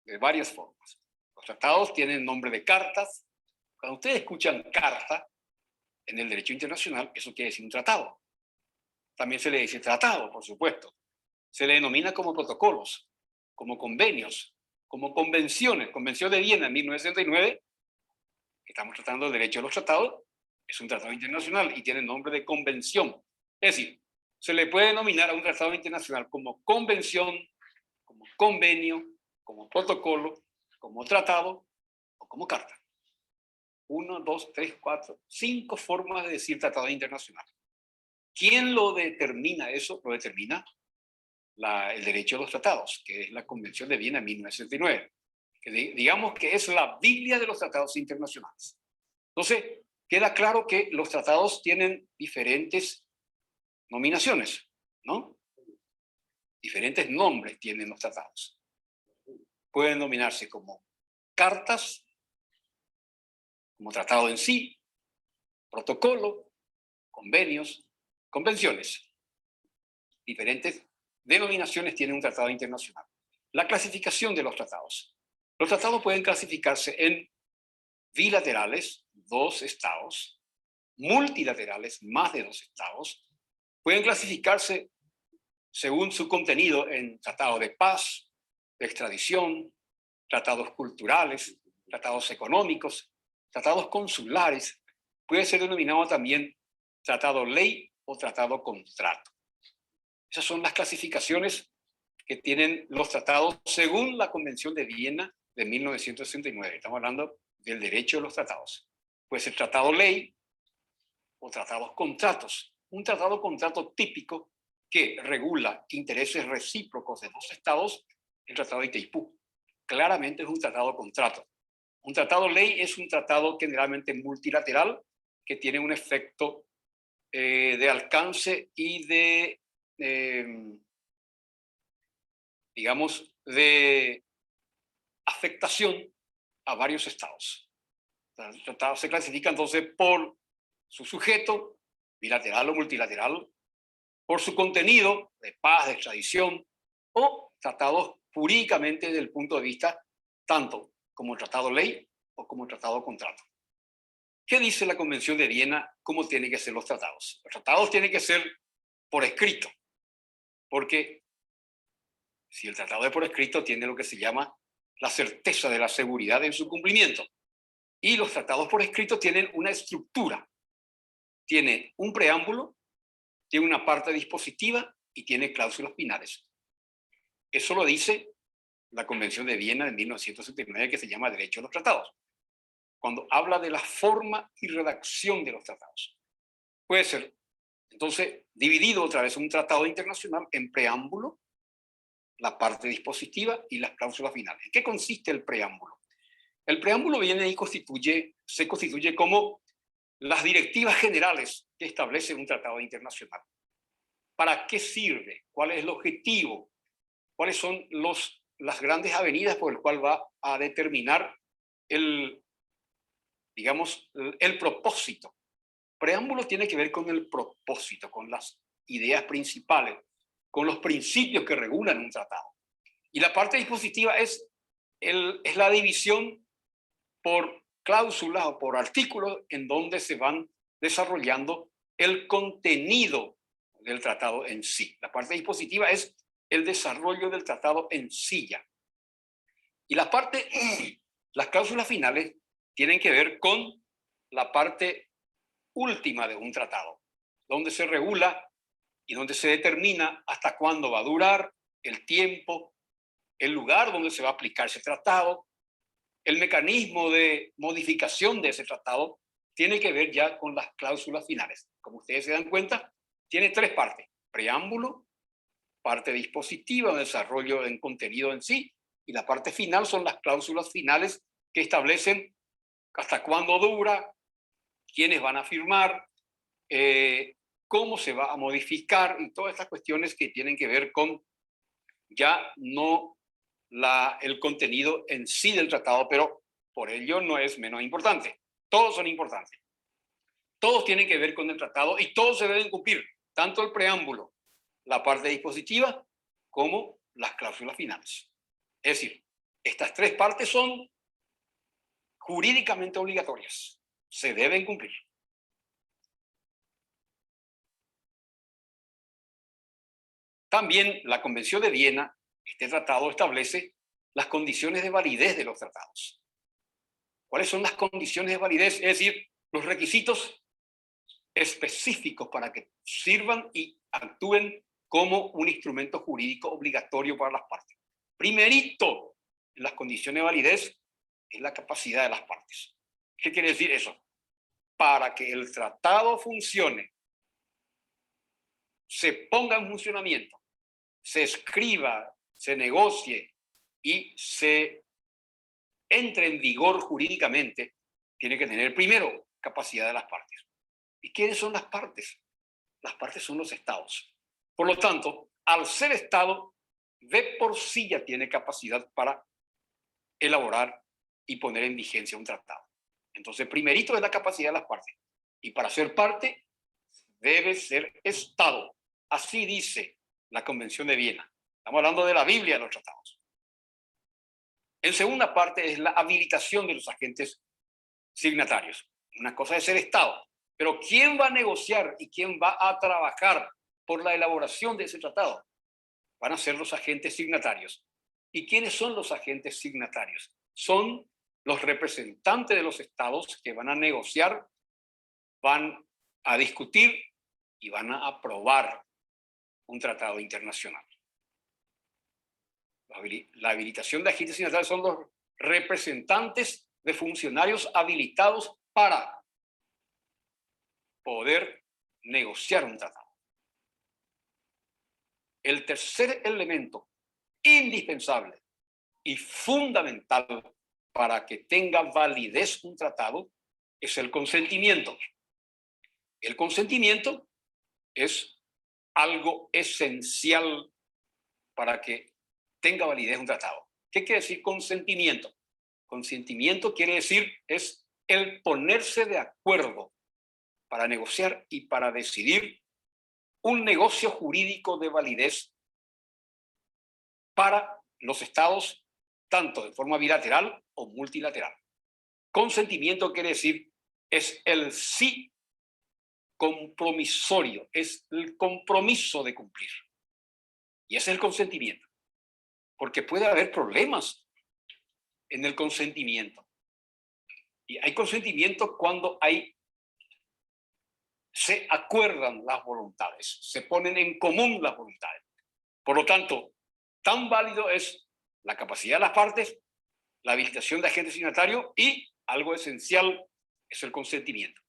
De varias formas. Los tratados tienen nombre de cartas. Cuando ustedes escuchan carta en el derecho internacional, eso quiere decir un tratado. También se le dice tratado, por supuesto. Se le denomina como protocolos, como convenios, como convenciones. Convención de Viena en 1969, que estamos tratando del derecho de los tratados, es un tratado internacional y tiene nombre de convención. Es decir, se le puede denominar a un tratado internacional como convención, como convenio, como protocolo, como tratado o como carta. 1, 2, 3, 4, 5 formas de decir tratado internacional. ¿Quién lo determina eso? Lo determina el derecho de los tratados, que es la Convención de Viena de 1969. Que digamos que es la Biblia de los tratados internacionales. Entonces, queda claro que los tratados tienen diferentes nominaciones, ¿no? Diferentes nombres tienen los tratados. Pueden nominarse como cartas, como tratado en sí, protocolo, convenios, convenciones. Diferentes denominaciones tiene un tratado internacional. La clasificación de los tratados. Los tratados pueden clasificarse en bilaterales, 2 estados, multilaterales, más de 2 estados. Pueden clasificarse según su contenido en tratados de paz, de extradición, tratados culturales, tratados económicos, tratados consulares. Puede ser denominado también tratado ley o tratado contrato. Esas son las clasificaciones que tienen los tratados según la Convención de Viena de 1969. Estamos hablando del derecho de los tratados. Puede ser tratado ley o tratados contratos. Un tratado contrato típico que regula intereses recíprocos de 2 estados, el Tratado de Itaipú. Claramente es un tratado contrato. Un tratado ley es un tratado generalmente multilateral que tiene un efecto de alcance y de digamos, de afectación a varios estados. Los tratados se clasifican entonces por su sujeto, bilateral o multilateral, por su contenido de paz, de extradición, o tratados jurídicamente desde el punto de vista tanto como tratado ley o como tratado contrato. ¿Qué dice la Convención de Viena? ¿Cómo tienen que ser los tratados? Los tratados tienen que ser por escrito, porque si el tratado es por escrito, tiene lo que se llama la certeza de la seguridad en su cumplimiento. Y los tratados por escrito tienen una estructura. Tiene un preámbulo, tiene una parte dispositiva y tiene cláusulas finales. Eso lo dice la Convención de Viena de 1979, que se llama Derecho a los Tratados, cuando habla de la forma y redacción de los tratados. Puede ser, entonces, dividido otra vez un tratado internacional en preámbulo, la parte dispositiva y las cláusulas finales. ¿En qué consiste el preámbulo? El preámbulo viene y se constituye como las directivas generales que establece un tratado internacional. ¿Para qué sirve? ¿Cuál es el objetivo? ¿Cuáles son las grandes avenidas por las cuales va a determinar el propósito? Preámbulo tiene que ver con el propósito, con las ideas principales, con los principios que regulan un tratado. Y la parte dispositiva es la división por cláusulas o por artículos en donde se van desarrollando el contenido del tratado en sí. La parte dispositiva es el desarrollo del tratado en sí ya. Y las cláusulas finales tienen que ver con la parte última de un tratado, donde se regula y donde se determina hasta cuándo va a durar, el tiempo, el lugar donde se va a aplicar ese tratado, el mecanismo de modificación de ese tratado, tiene que ver ya con las cláusulas finales. Como ustedes se dan cuenta, tiene tres partes: preámbulo, parte dispositiva, desarrollo en contenido en sí, y la parte final son las cláusulas finales que establecen hasta cuándo dura, quiénes van a firmar, cómo se va a modificar y todas estas cuestiones que tienen que ver con ya no el contenido en sí del tratado, pero por ello no es menos importante. Todos son importantes. Todos tienen que ver con el tratado y todos se deben cumplir, tanto el preámbulo, la parte dispositiva, como las cláusulas finales. Es decir, estas tres partes son jurídicamente obligatorias. Se deben cumplir. También la Convención de Viena, este tratado establece las condiciones de validez de los tratados. ¿Cuáles son las condiciones de validez? Es decir, los requisitos específicos para que sirvan y actúen como un instrumento jurídico obligatorio para las partes. Primerito, en las condiciones de validez, es la capacidad de las partes. ¿Qué quiere decir eso? Para que el tratado funcione, se ponga en funcionamiento, se escriba, se negocie y se entre en vigor jurídicamente, tiene que tener primero capacidad de las partes. ¿Y quiénes son las partes? Las partes son los estados. Por lo tanto, al ser estado, de por sí ya tiene capacidad para elaborar y poner en vigencia un tratado. Entonces, primerito es la capacidad de las partes. Y para ser parte, debe ser estado. Así dice la Convención de Viena. Estamos hablando de la Biblia de los tratados. En segunda parte es la habilitación de los agentes signatarios. Una cosa es ser estado, pero ¿quién va a negociar y quién va a trabajar por la elaboración de ese tratado? Van a ser los agentes signatarios. ¿Y quiénes son los agentes signatarios? Son los representantes de los estados que van a negociar, van a discutir y van a aprobar un tratado internacional. La habilitación de agentes signatarios son los representantes de funcionarios habilitados para poder negociar un tratado. El tercer elemento indispensable y fundamental para que tenga validez un tratado es el consentimiento. El consentimiento es algo esencial para que tenga validez un tratado. ¿Qué quiere decir consentimiento? Consentimiento quiere decir es el ponerse de acuerdo para negociar y para decidir un negocio jurídico de validez para los estados, tanto de forma bilateral o multilateral. Consentimiento quiere decir es el sí compromisorio, es el compromiso de cumplir. Y ese es el consentimiento. Porque puede haber problemas en el consentimiento. Y hay consentimiento cuando se acuerdan las voluntades, se ponen en común las voluntades. Por lo tanto, tan válido es la capacidad de las partes, la habilitación de agente signatario y algo esencial es el consentimiento.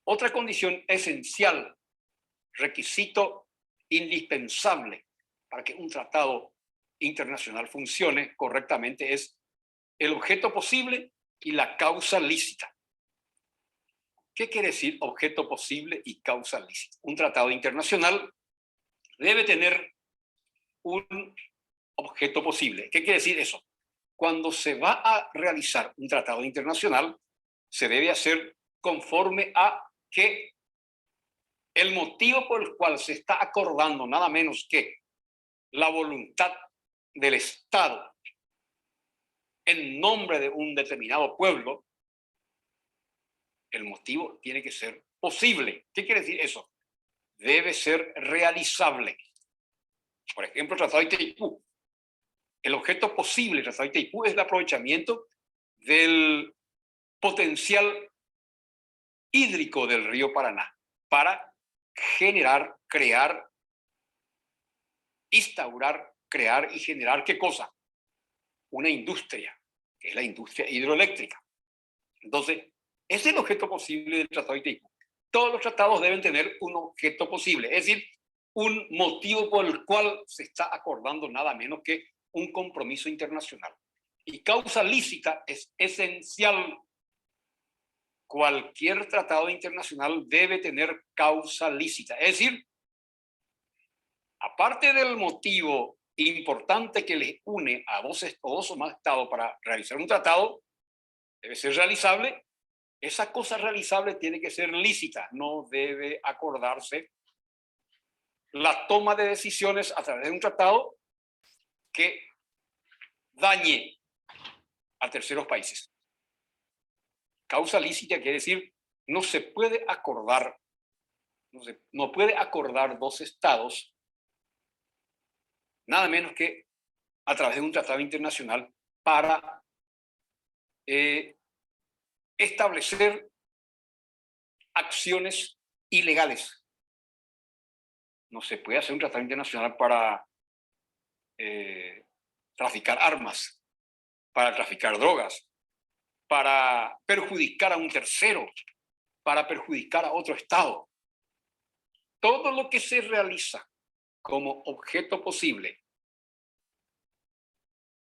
Otra condición esencial, requisito indispensable para que un tratado internacional funcione correctamente es el objeto posible y la causa lícita. ¿Qué quiere decir objeto posible y causa lícita? Un tratado internacional debe tener un objeto posible. ¿Qué quiere decir eso? Cuando se va a realizar un tratado internacional, se debe hacer conforme a que el motivo por el cual se está acordando nada menos que la voluntad del Estado en nombre de un determinado pueblo El motivo tiene que ser posible. ¿Qué quiere decir eso? Debe ser realizable. Por ejemplo, el Tratado de Itaipú. El objeto posible del Tratado de Itaipú es el aprovechamiento del potencial hídrico del río Paraná para generar, crear, instaurar, crear y generar, ¿qué cosa? Una industria, que es la industria hidroeléctrica. Entonces, ese es el objeto posible del Tratado de Itaipú. Todos los tratados deben tener un objeto posible, es decir, un motivo por el cual se está acordando nada menos que un compromiso internacional. Y causa lícita es esencial. Cualquier tratado internacional debe tener causa lícita. Es decir, aparte del motivo importante que les une a dos o más estados para realizar un tratado, debe ser realizable. Esa cosa realizable tiene que ser lícita. No debe acordarse la toma de decisiones a través de un tratado que dañe a terceros países. Causa lícita quiere decir no se puede acordar, no puede acordar dos estados nada menos que a través de un tratado internacional para establecer acciones ilegales. No se puede hacer un tratado internacional para traficar armas, para traficar drogas, para perjudicar a un tercero, para perjudicar a otro estado. Todo lo que se realiza como objeto posible,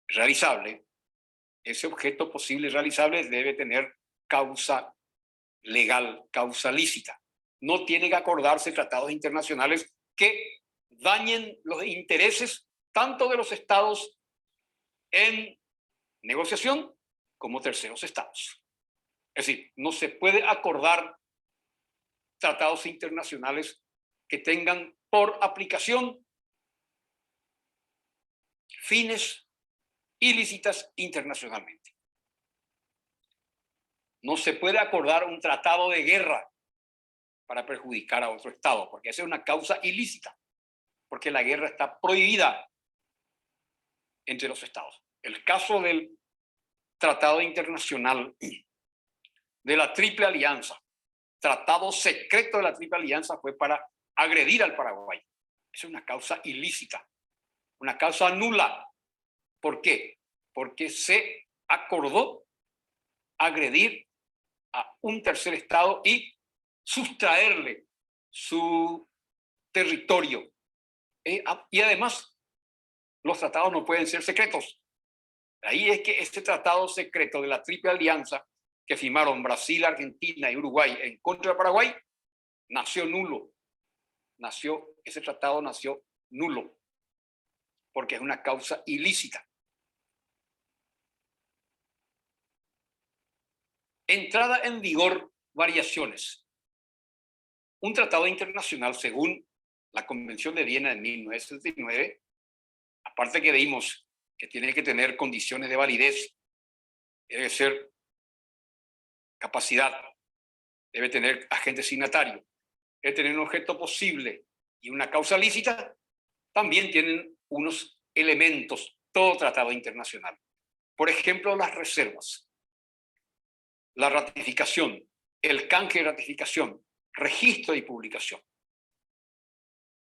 realizable, ese objeto posible realizable debe tener causa legal, causa lícita. No tiene que acordarse tratados internacionales que dañen los intereses tanto de los estados en negociación como terceros estados. Es decir, no se puede acordar tratados internacionales que tengan por aplicación fines ilícitas internacionalmente. No se puede acordar un tratado de guerra para perjudicar a otro estado, porque esa es una causa ilícita, porque la guerra está prohibida entre los estados. El caso del Tratado Internacional de la Triple Alianza, tratado secreto de la Triple Alianza, fue para agredir al Paraguay. Es una causa ilícita, una causa nula. ¿Por qué? Porque se acordó agredir a un tercer estado y sustraerle su territorio. Y además, los tratados no pueden ser secretos. Ahí es que este tratado secreto de la Triple Alianza que firmaron Brasil, Argentina y Uruguay en contra de Paraguay, nació nulo. Ese tratado nació nulo, porque es una causa ilícita. Entrada en vigor, variaciones. Un tratado internacional, según la Convención de Viena de 1969, aparte que vimos que tiene que tener condiciones de validez, debe ser capacidad, debe tener agente signatario, debe tener un objeto posible y una causa lícita, también tienen unos elementos, todo tratado internacional. Por ejemplo, las reservas, la ratificación, el canje de ratificación, registro y publicación.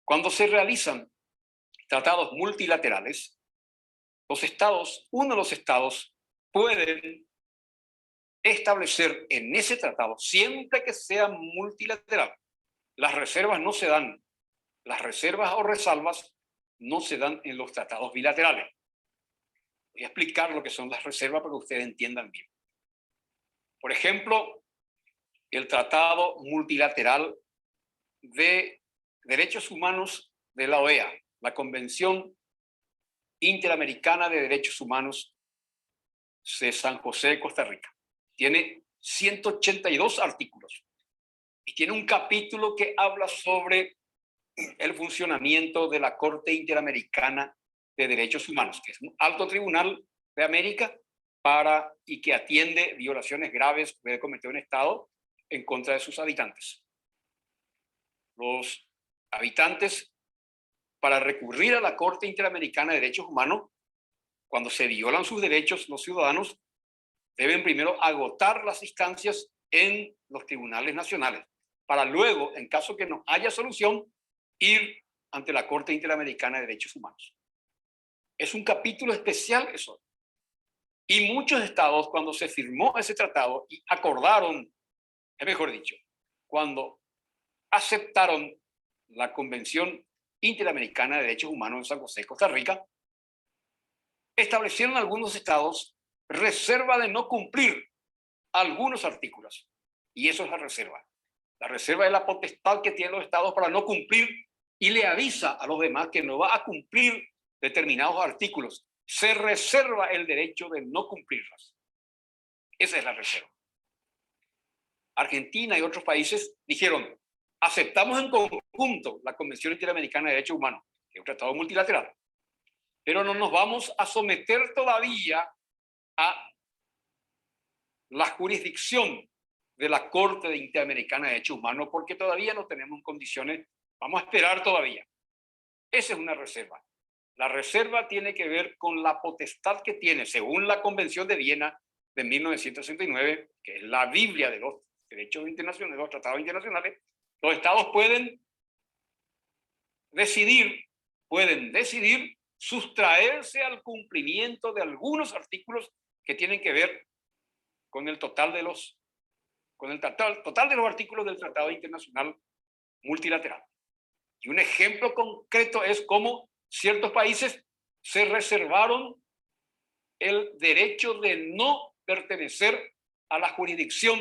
Cuando se realizan tratados multilaterales, uno de los estados pueden establecer en ese tratado, siempre que sea multilateral, las reservas no se dan, las reservas o resalvas no se dan en los tratados bilaterales. Voy a explicar lo que son las reservas para que ustedes entiendan bien. Por ejemplo, el Tratado Multilateral de Derechos Humanos de la OEA, la Convención Interamericana de Derechos Humanos de San José de Costa Rica. Tiene 182 artículos y tiene un capítulo que habla sobre el funcionamiento de la Corte Interamericana de Derechos Humanos, que es un alto tribunal de América y que atiende violaciones graves que puede cometer un Estado en contra de sus habitantes. Los habitantes, para recurrir a la Corte Interamericana de Derechos Humanos, cuando se violan sus derechos, los ciudadanos deben primero agotar las instancias en los tribunales nacionales, para luego, en caso que no haya solución, ir ante la Corte Interamericana de Derechos Humanos. Es un capítulo especial eso. Y muchos estados, cuando se firmó ese tratado y acordaron, es mejor dicho, cuando aceptaron la Convención Interamericana de Derechos Humanos en San José, Costa Rica, establecieron algunos estados reserva de no cumplir algunos artículos. Y eso es la reserva. La reserva es la potestad que tienen los estados para no cumplir y le avisa a los demás que no va a cumplir determinados artículos. Se reserva el derecho de no cumplirlas. Esa es la reserva. Argentina y otros países dijeron, aceptamos en conjunto la Convención Interamericana de Derechos Humanos, que es un tratado multilateral, pero no nos vamos a someter todavía a la jurisdicción de la Corte Interamericana de Derechos Humanos porque todavía no tenemos condiciones, vamos a esperar todavía. Esa es una reserva. La reserva tiene que ver con la potestad que tiene, según la Convención de Viena de 1969, que es la Biblia de los derechos internacionales, de los tratados internacionales. Los estados pueden decidir sustraerse al cumplimiento de algunos artículos que tienen que ver con el total de los artículos del Tratado Internacional Multilateral. Y un ejemplo concreto es cómo ciertos países se reservaron el derecho de no pertenecer a la jurisdicción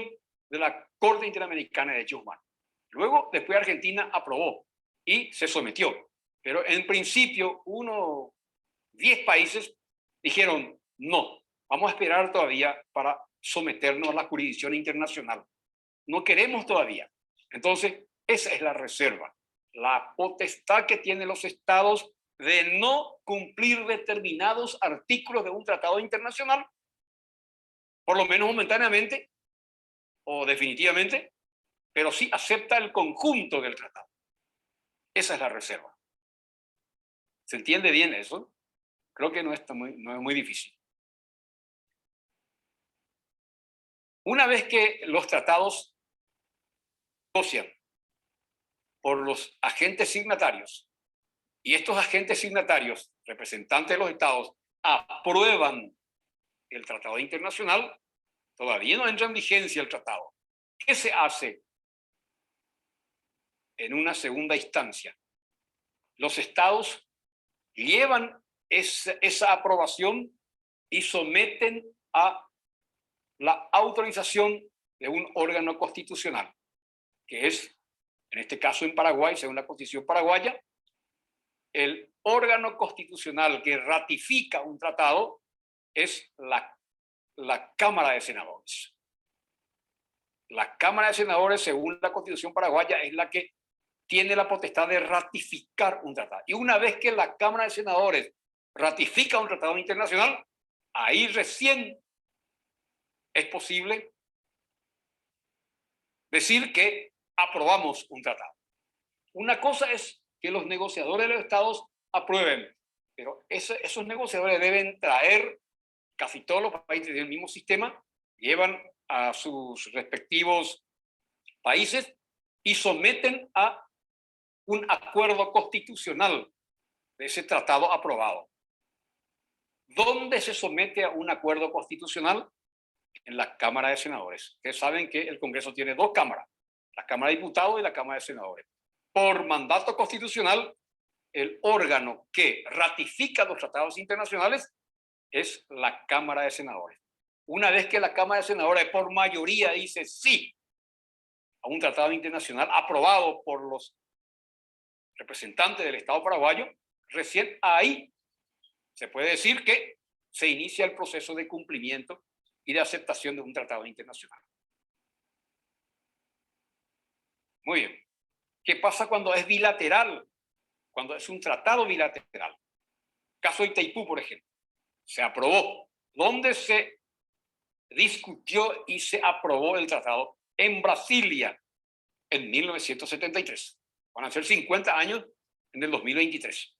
de la Corte Interamericana de Derechos Humanos. Luego, después Argentina aprobó y se sometió. Pero en principio, 10 países dijeron, no, vamos a esperar todavía para someternos a la jurisdicción internacional. No queremos todavía. Entonces, esa es la reserva. La potestad que tienen los estados de no cumplir determinados artículos de un tratado internacional, por lo menos momentáneamente o definitivamente, pero sí acepta el conjunto del tratado. Esa es la reserva. ¿Se entiende bien eso? Creo que no es muy difícil. Una vez que los tratados negocian por los agentes signatarios y estos agentes signatarios, representantes de los estados, aprueban el tratado internacional, todavía no entra en vigencia el tratado. ¿Qué se hace en una segunda instancia? Los estados llevan esa aprobación y someten a la autorización de un órgano constitucional, que es, en este caso en Paraguay, según la Constitución paraguaya, el órgano constitucional que ratifica un tratado es la Cámara de Senadores. La Cámara de Senadores, según la Constitución paraguaya, es la que tiene la potestad de ratificar un tratado. Y una vez que la Cámara de Senadores ratifica un tratado internacional, ahí recién es posible decir que aprobamos un tratado. Una cosa es que los negociadores de los estados aprueben, pero esos negociadores deben traer, casi todos los países del mismo sistema, llevan a sus respectivos países y someten a un acuerdo constitucional de ese tratado aprobado. ¿Dónde se somete a un acuerdo constitucional? En la Cámara de Senadores. Ustedes saben que el Congreso tiene dos cámaras, la Cámara de Diputados y la Cámara de Senadores. Por mandato constitucional, el órgano que ratifica los tratados internacionales es la Cámara de Senadores. Una vez que la Cámara de Senadores por mayoría dice sí a un tratado internacional aprobado por los representantes del Estado paraguayo, recién ahí se puede decir que se inicia el proceso de cumplimiento y de aceptación de un tratado internacional. Muy bien. ¿Qué pasa cuando es bilateral? Cuando es un tratado bilateral. Caso de Itaipú, por ejemplo. Se aprobó. ¿Dónde se discutió y se aprobó el tratado? en Brasilia en 1973. Van a ser 50 años en el 2023.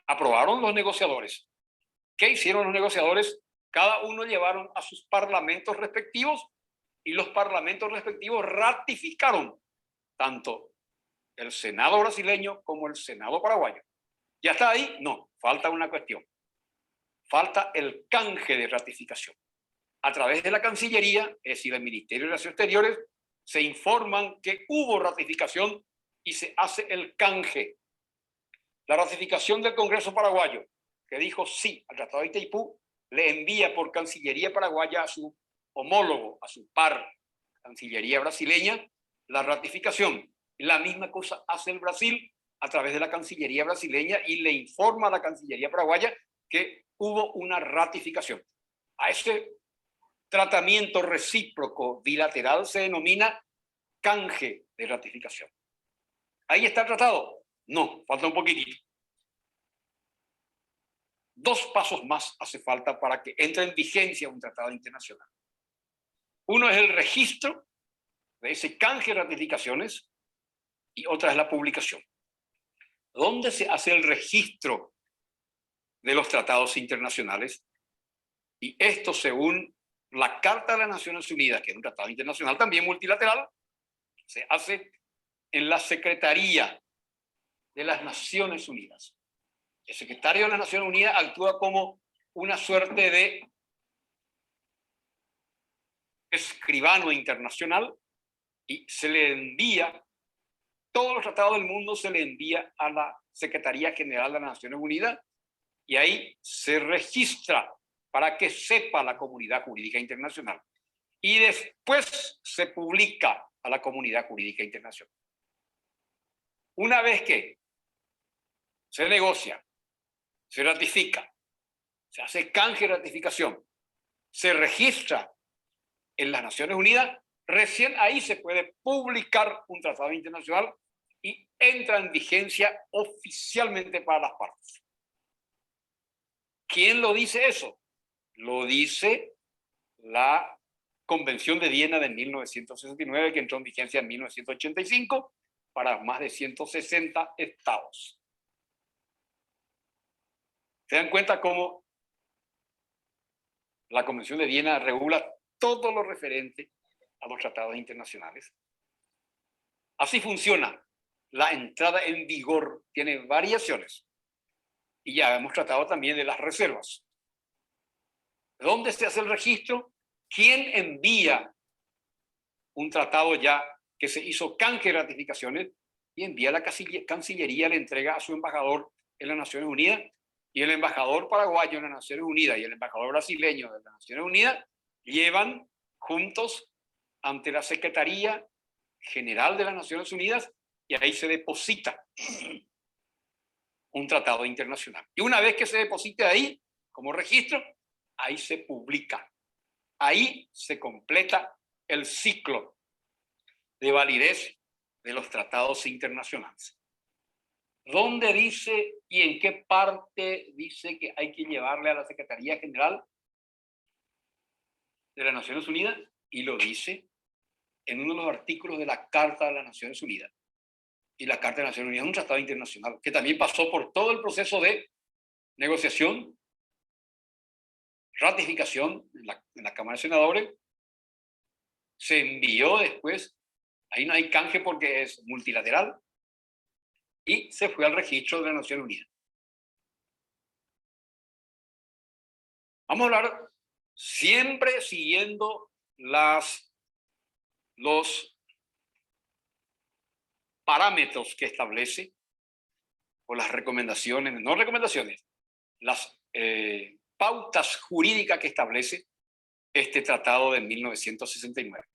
Aprobaron los negociadores. ¿Qué hicieron los negociadores? Cada uno llevaron a sus parlamentos respectivos y los parlamentos respectivos ratificaron tanto el Senado brasileño como el Senado paraguayo. ¿Ya está ahí? No, falta una cuestión. Falta el canje de ratificación. A través de la Cancillería, es decir, del Ministerio de Relaciones Exteriores, se informan que hubo ratificación y se hace el canje. La ratificación del Congreso paraguayo, que dijo sí al Tratado de Itaipú, le envía por Cancillería paraguaya a su homólogo, a su par, Cancillería brasileña, la ratificación. La misma cosa hace el Brasil a través de la Cancillería brasileña y le informa a la Cancillería paraguaya que hubo una ratificación. A ese tratamiento recíproco bilateral se denomina canje de ratificación. ¿Ahí está el tratado? No, falta un poquitito. 2 pasos más hace falta para que entre en vigencia un tratado internacional. Uno es el registro de ese canje de ratificaciones y otra es la publicación. ¿Dónde se hace el registro de los tratados internacionales? Y esto según la Carta de las Naciones Unidas, que es un tratado internacional también multilateral, se hace en la Secretaría de las Naciones Unidas. El secretario de las Naciones Unidas actúa como una suerte de escribano internacional y se le envía, todos los tratados del mundo se le envía a la Secretaría General de las Naciones Unidas y ahí se registra para que sepa la comunidad jurídica internacional. Y después se publica a la comunidad jurídica internacional. Una vez que se negocia, se ratifica, se hace canje de ratificación, se registra en las Naciones Unidas, recién ahí se puede publicar un tratado internacional y entra en vigencia oficialmente para las partes. ¿Quién lo dice eso? Lo dice la Convención de Viena de 1969, que entró en vigencia en 1985 para más de 160 estados. ¿Se dan cuenta cómo la Convención de Viena regula todo lo referente a los tratados internacionales? Así funciona. La entrada en vigor tiene variaciones. Y ya hemos tratado también de las reservas. ¿Dónde se hace el registro? ¿Quién envía un tratado ya que se hizo canje de ratificaciones y envía a la Cancillería, le entrega a su embajador en las Naciones Unidas? Y el embajador paraguayo en las Naciones Unidas y el embajador brasileño de las Naciones Unidas llevan juntos ante la Secretaría General de las Naciones Unidas y ahí se deposita un tratado internacional. Y una vez que se deposite ahí, como registro, ahí se publica. Ahí se completa el ciclo de validez de los tratados internacionales. ¿Dónde dice y en qué parte dice que hay que llevarle a la Secretaría General de las Naciones Unidas? Y lo dice en uno de los artículos de la Carta de las Naciones Unidas. Y la Carta de las Naciones Unidas es un tratado internacional que también pasó por todo el proceso de negociación, ratificación en la Cámara de Senadores, se envió después, ahí no hay canje porque es multilateral, y se fue al registro de las Naciones Unidas. Vamos a hablar siempre siguiendo los parámetros que establece, o las recomendaciones, no recomendaciones, las pautas jurídicas que establece este tratado de 1969.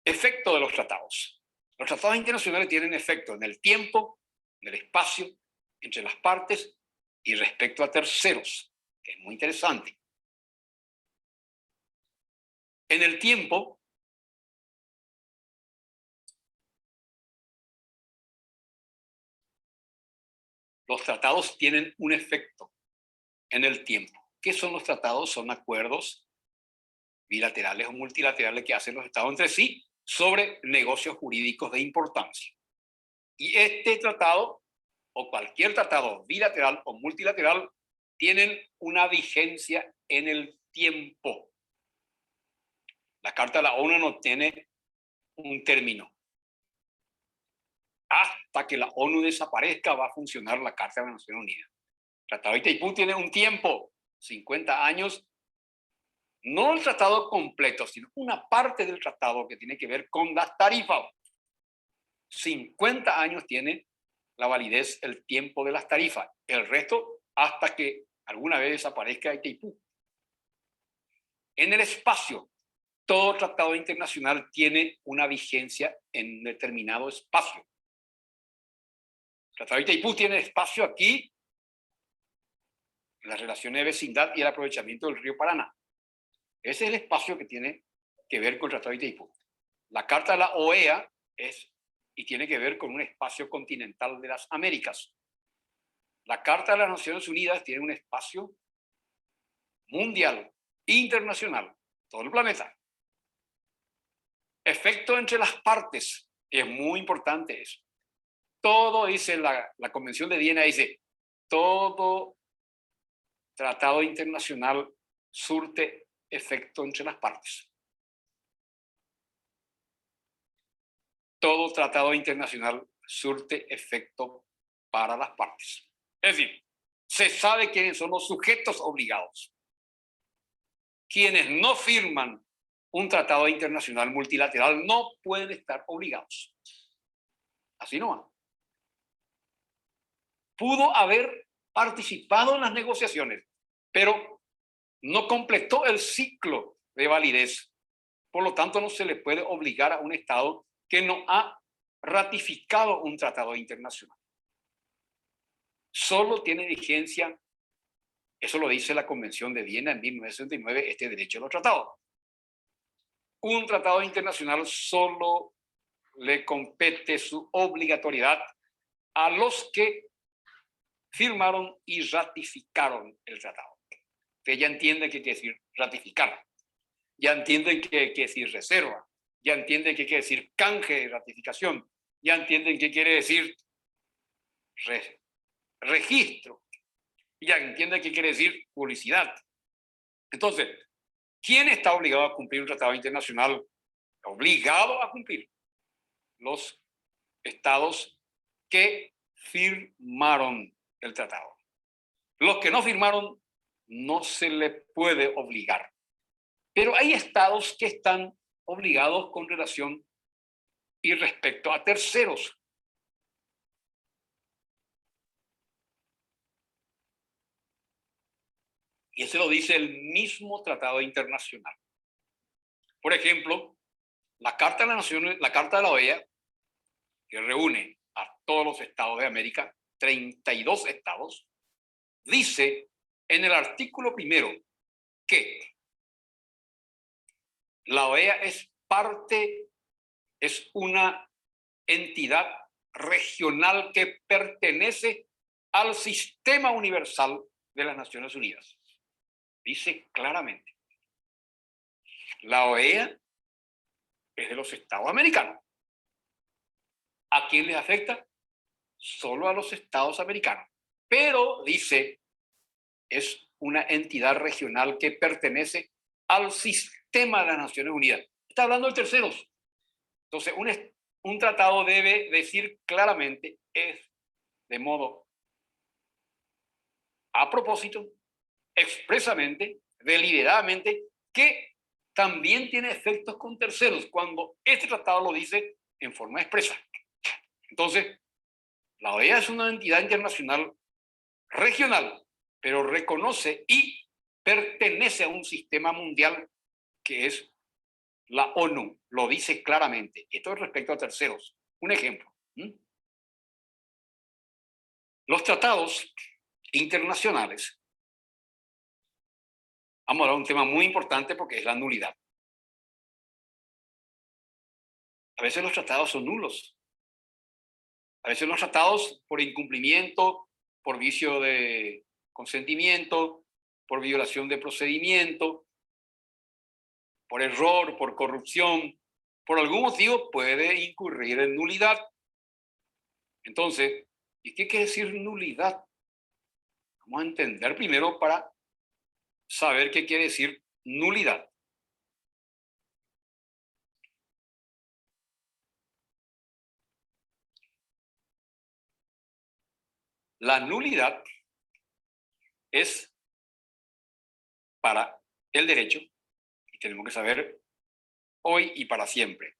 Efecto de los tratados. Los tratados internacionales tienen efecto en el tiempo, en el espacio, entre las partes y respecto a terceros, que es muy interesante. En el tiempo, los tratados tienen un efecto en el tiempo. ¿Qué son los tratados? Son acuerdos bilaterales o multilaterales que hacen los estados entre sí sobre negocios jurídicos de importancia. Y este tratado, o cualquier tratado bilateral o multilateral, tienen una vigencia en el tiempo. La Carta de la ONU no tiene un término. Hasta que la ONU desaparezca va a funcionar la Carta de las Naciones Unidas. El Tratado de Itaipú tiene un tiempo, 50 años, no el tratado completo, sino una parte del tratado que tiene que ver con las tarifas. 50 años tiene la validez, el tiempo de las tarifas. El resto hasta que alguna vez desaparezca Itaipú. En el espacio, todo tratado internacional tiene una vigencia en un determinado espacio. El Tratado de Itaipú tiene espacio aquí, en las relaciones de vecindad y el aprovechamiento del río Paraná. Ese es el espacio que tiene que ver con el Tratado de Itaipú. La Carta de la OEA y tiene que ver con un espacio continental de las Américas. La Carta de las Naciones Unidas tiene un espacio mundial, internacional, todo el planeta. Efecto entre las partes, es muy importante eso. Todo dice la Convención de Viena, dice, todo tratado internacional surte efecto entre las partes. Todo tratado internacional surte efecto para las partes. Es decir, se sabe quiénes son los sujetos obligados. Quienes no firman un tratado internacional multilateral no pueden estar obligados. Así no va. Pudo haber participado en las negociaciones, pero no completó el ciclo de validez. Por lo tanto, no se le puede obligar a un Estado que no ha ratificado un tratado internacional. Solo tiene vigencia, eso lo dice la Convención de Viena en 1969, este derecho de los tratados. Un tratado internacional solo le compete su obligatoriedad a los que firmaron y ratificaron el tratado. Que ya entienden qué quiere decir ratificar, ya entienden qué quiere decir reserva, ya entienden qué quiere decir canje de ratificación, ya entienden qué quiere decir registro, ya entienden qué quiere decir publicidad. Entonces, ¿quién está obligado a cumplir un tratado internacional? Obligado a cumplir los estados que firmaron el tratado. Los que no firmaron no se les puede obligar. Pero hay estados que están obligados con relación y respecto a terceros. Y eso lo dice el mismo tratado internacional. Por ejemplo, la Carta de las Naciones, la Carta de la OEA, que reúne a todos los estados de América, 32 estados, dice en el artículo 1 que la OEA es parte, es una entidad regional que pertenece al sistema universal de las Naciones Unidas. Dice claramente, la OEA es de los estados americanos. ¿A quién les afecta? Solo a los estados americanos. Pero dice, es una entidad regional que pertenece al sistema de las Naciones Unidas. Está hablando de terceros. Entonces, un tratado debe decir claramente, es de modo a propósito, expresamente, deliberadamente, que también tiene efectos con terceros, cuando este tratado lo dice en forma expresa. Entonces, la OEA es una entidad internacional regional, pero reconoce y pertenece a un sistema mundial que es la ONU, lo dice claramente. Esto es respecto a terceros. Un ejemplo. Los tratados internacionales, vamos a hablar de un tema muy importante porque es la nulidad. A veces los tratados son nulos. A veces los tratados por incumplimiento, por vicio de consentimiento, por violación de procedimiento, por error, por corrupción, por algún motivo puede incurrir en nulidad. Entonces, ¿y qué quiere decir nulidad? Vamos a entender primero para saber qué quiere decir nulidad. La nulidad es para el derecho, y tenemos que saber hoy y para siempre.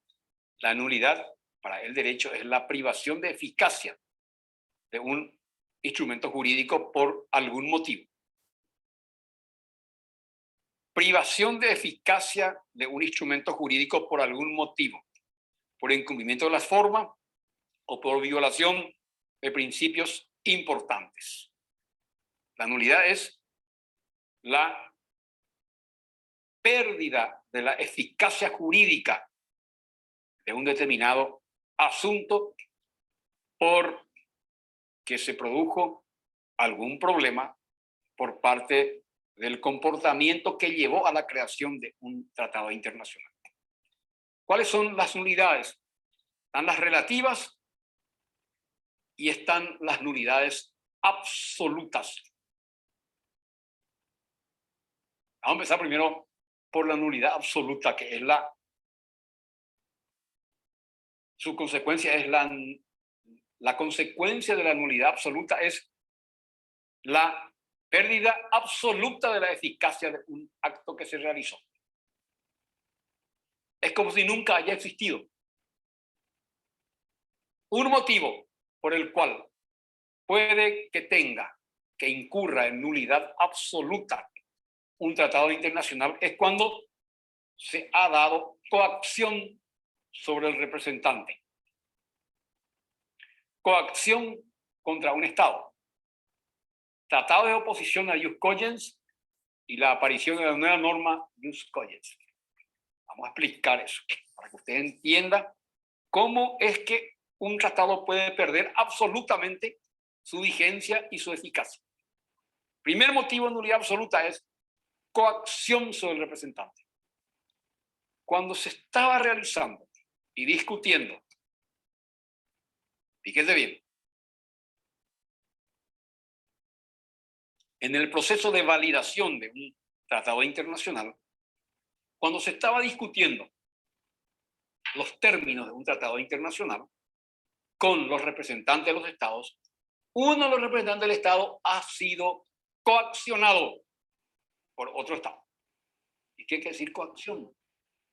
La nulidad para el derecho es la privación de eficacia de un instrumento jurídico por algún motivo. Privación de eficacia de un instrumento jurídico por algún motivo, por incumplimiento de las formas o por violación de principios importantes. La nulidad es la pérdida de la eficacia jurídica de un determinado asunto por que se produjo algún problema por parte del comportamiento que llevó a la creación de un tratado internacional. ¿Cuáles son las nulidades? Están las relativas y están las nulidades absolutas. Vamos a empezar primero por la nulidad absoluta, que es su consecuencia es la consecuencia de la nulidad absoluta es la pérdida absoluta de la eficacia de un acto que se realizó. Es como si nunca haya existido. Un motivo por el cual puede que incurra en nulidad absoluta un tratado internacional es cuando se ha dado coacción sobre el representante. Coacción contra un Estado. Tratado de oposición a jus cogens y la aparición de la nueva norma jus cogens. Vamos a explicar eso para que usted entienda cómo es que un tratado puede perder absolutamente su vigencia y su eficacia. Primer motivo de nulidad absoluta es coacción sobre el representante. Cuando se estaba realizando y discutiendo, fíjese bien, en el proceso de validación de un tratado internacional, cuando se estaba discutiendo los términos de un tratado internacional con los representantes de los estados, uno de los representantes del estado ha sido coaccionado por otro estado. ¿Y qué quiere decir coacción?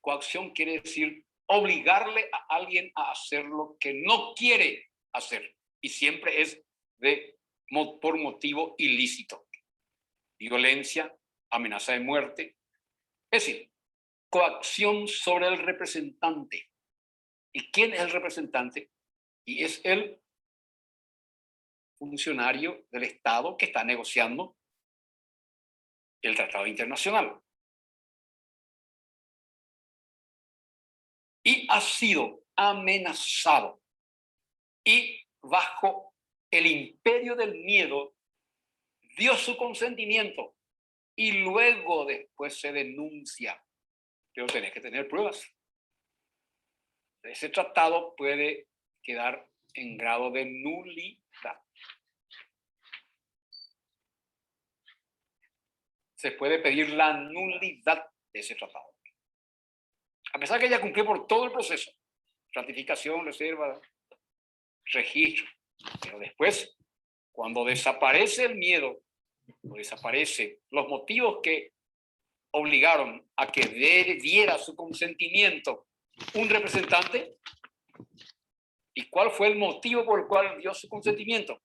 Coacción quiere decir obligarle a alguien a hacer lo que no quiere hacer, y siempre es por motivo ilícito. Violencia, amenaza de muerte. Es decir, coacción sobre el representante. ¿Y quién es el representante? Y es el funcionario del Estado que está negociando el tratado internacional. Y ha sido amenazado. Y bajo el imperio del miedo dio su consentimiento y luego después se denuncia. Pero tenés que tener pruebas. Ese tratado puede quedar en grado de nulidad. Se puede pedir la nulidad de ese tratado. A pesar que ya cumplió por todo el proceso, ratificación, reserva, registro, pero después, cuando desaparece el miedo, o desaparecen los motivos que obligaron a que diera su consentimiento un representante, ¿y cuál fue el motivo por el cual dio su consentimiento?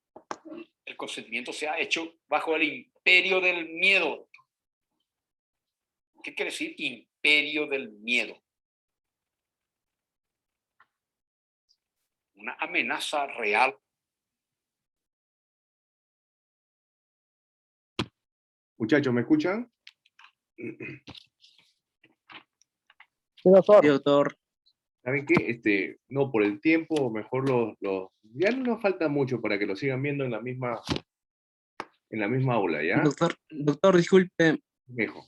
El consentimiento se ha hecho bajo el imperio del miedo. ¿Qué quiere decir imperio del miedo? Una amenaza real. Muchachos, ¿me escuchan? Sí, doctor. Sí, doctor. ¿Saben qué? No, por el tiempo, mejor ya no nos falta mucho para que lo sigan viendo en la misma aula, ¿ya? Doctor, disculpe. Mejor.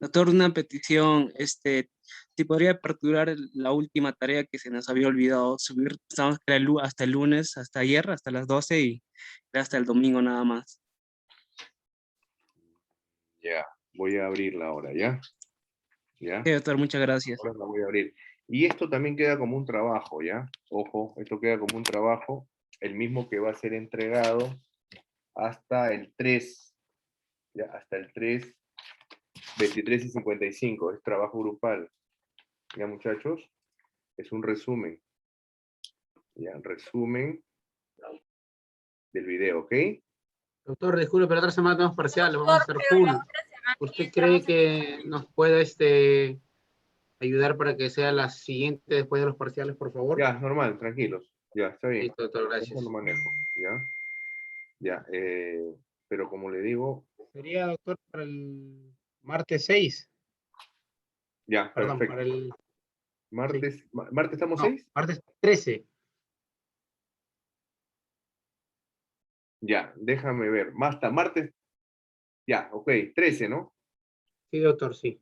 Doctor, una petición, si podría aperturar la última tarea que se nos había olvidado subir, estamos hasta el lunes, hasta ayer, hasta las 12 y hasta el domingo nada más. Ya, voy a abrirla ahora, ¿ya? ¿Ya? Sí, doctor, muchas gracias. Ahora la voy a abrir. Y esto también queda como un trabajo, ¿ya? Ojo, esto queda como un trabajo, el mismo que va a ser entregado hasta el 3, ¿ya? Hasta el 3, 23 y 55, es trabajo grupal. ¿Ya, muchachos? Es un resumen. Ya, resumen del video, ¿ok? Doctor, disculpe, pero otra semana tenemos parciales, vamos a estar full. ¿Usted cree que nos pueda ayudar para que sea la siguiente después de los parciales, por favor? Ya, normal, tranquilos. Ya, está bien. Listo, doctor, gracias. Eso lo manejo, ¿ya? Ya, pero como le digo... Sería, doctor, para el martes 6. Ya, Perdón, perfecto. para el... Martes, sí. ¿martes estamos No, 6? martes 13. Ya, déjame ver. Martes, ya, ok, 13, ¿no? Sí, doctor, sí.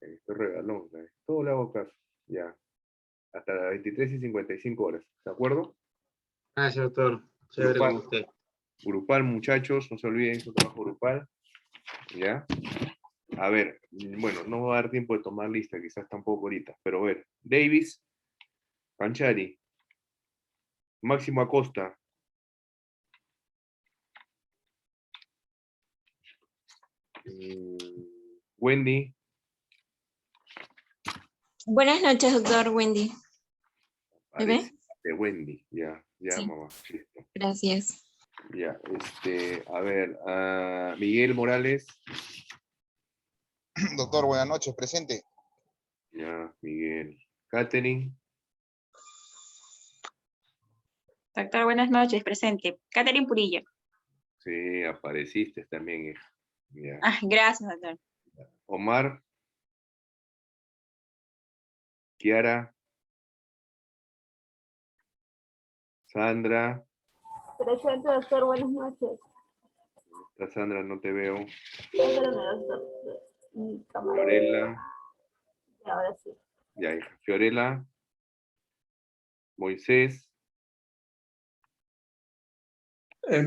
Estoy regalón, todo le hago caso. Ya, hasta las 23 y 55 horas, ¿de acuerdo? Gracias, doctor. Chévere con usted. Grupal, muchachos, no se olviden, es un trabajo grupal. ¿Ya? A ver, bueno, no va a dar tiempo de tomar lista, quizás tampoco ahorita, pero a ver, Davis, Panchari, Máximo Acosta, Wendy, Buenas noches, doctor Wendy. ¿Me ve? de Wendy, ya, Sí. mamá, listo. Gracias. Ya, a ver, Miguel Morales. Doctor, buenas noches, presente. Ya, Miguel. Catherine. Doctor, buenas noches, presente. Catherine Purillo. Sí, apareciste también, hija. Ya. Ah, gracias, doctor. Omar. Kiara. Sandra. Presente, doctor, buenas noches. Sandra, no te veo. Espérame, doctor. Mi cámara. Fiorella. Ahora sí. Ya, hija. Fiorella. Moisés.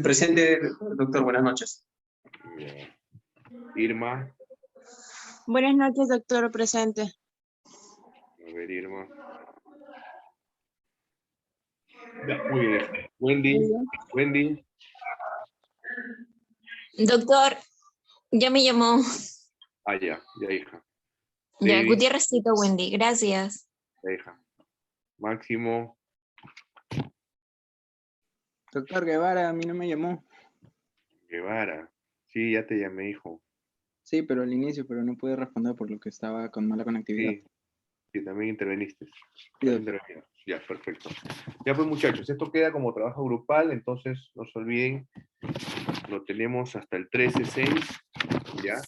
Presente, doctor, buenas noches. Ya. Irma. Buenas noches, doctor, presente. A ver, Irma. Ya, muy bien. Wendy. Doctor, ya me llamó. Ya, hija. Ya, David. Gutiérrezcito Wendy, gracias. Ya, hija. Máximo. Doctor Guevara, a mí no me llamó. Guevara. Sí, ya te llamé, hijo. Sí, pero al inicio, pero no pude responder por lo que estaba con mala conectividad. Sí, también interveniste. Sí, Ya, perfecto. Ya pues, muchachos, esto queda como trabajo grupal, entonces no se olviden, lo tenemos hasta el 13/6, ¿ya?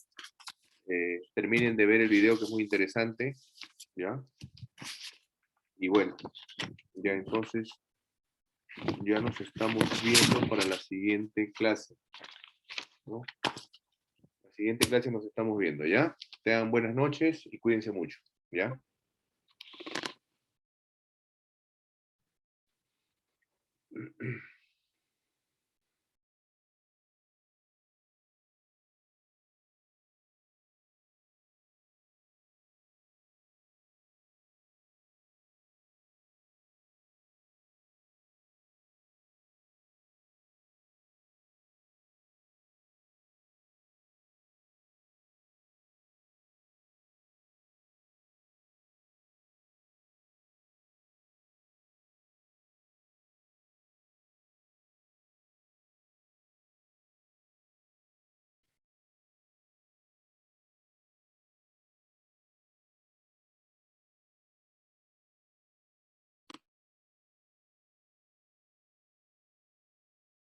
Terminen de ver el video que es muy interesante, ¿ya? Y bueno, ya entonces, ya nos estamos viendo para la siguiente clase, ¿no? La siguiente clase nos estamos viendo, ¿ya? Tengan buenas noches y cuídense mucho, ¿ya?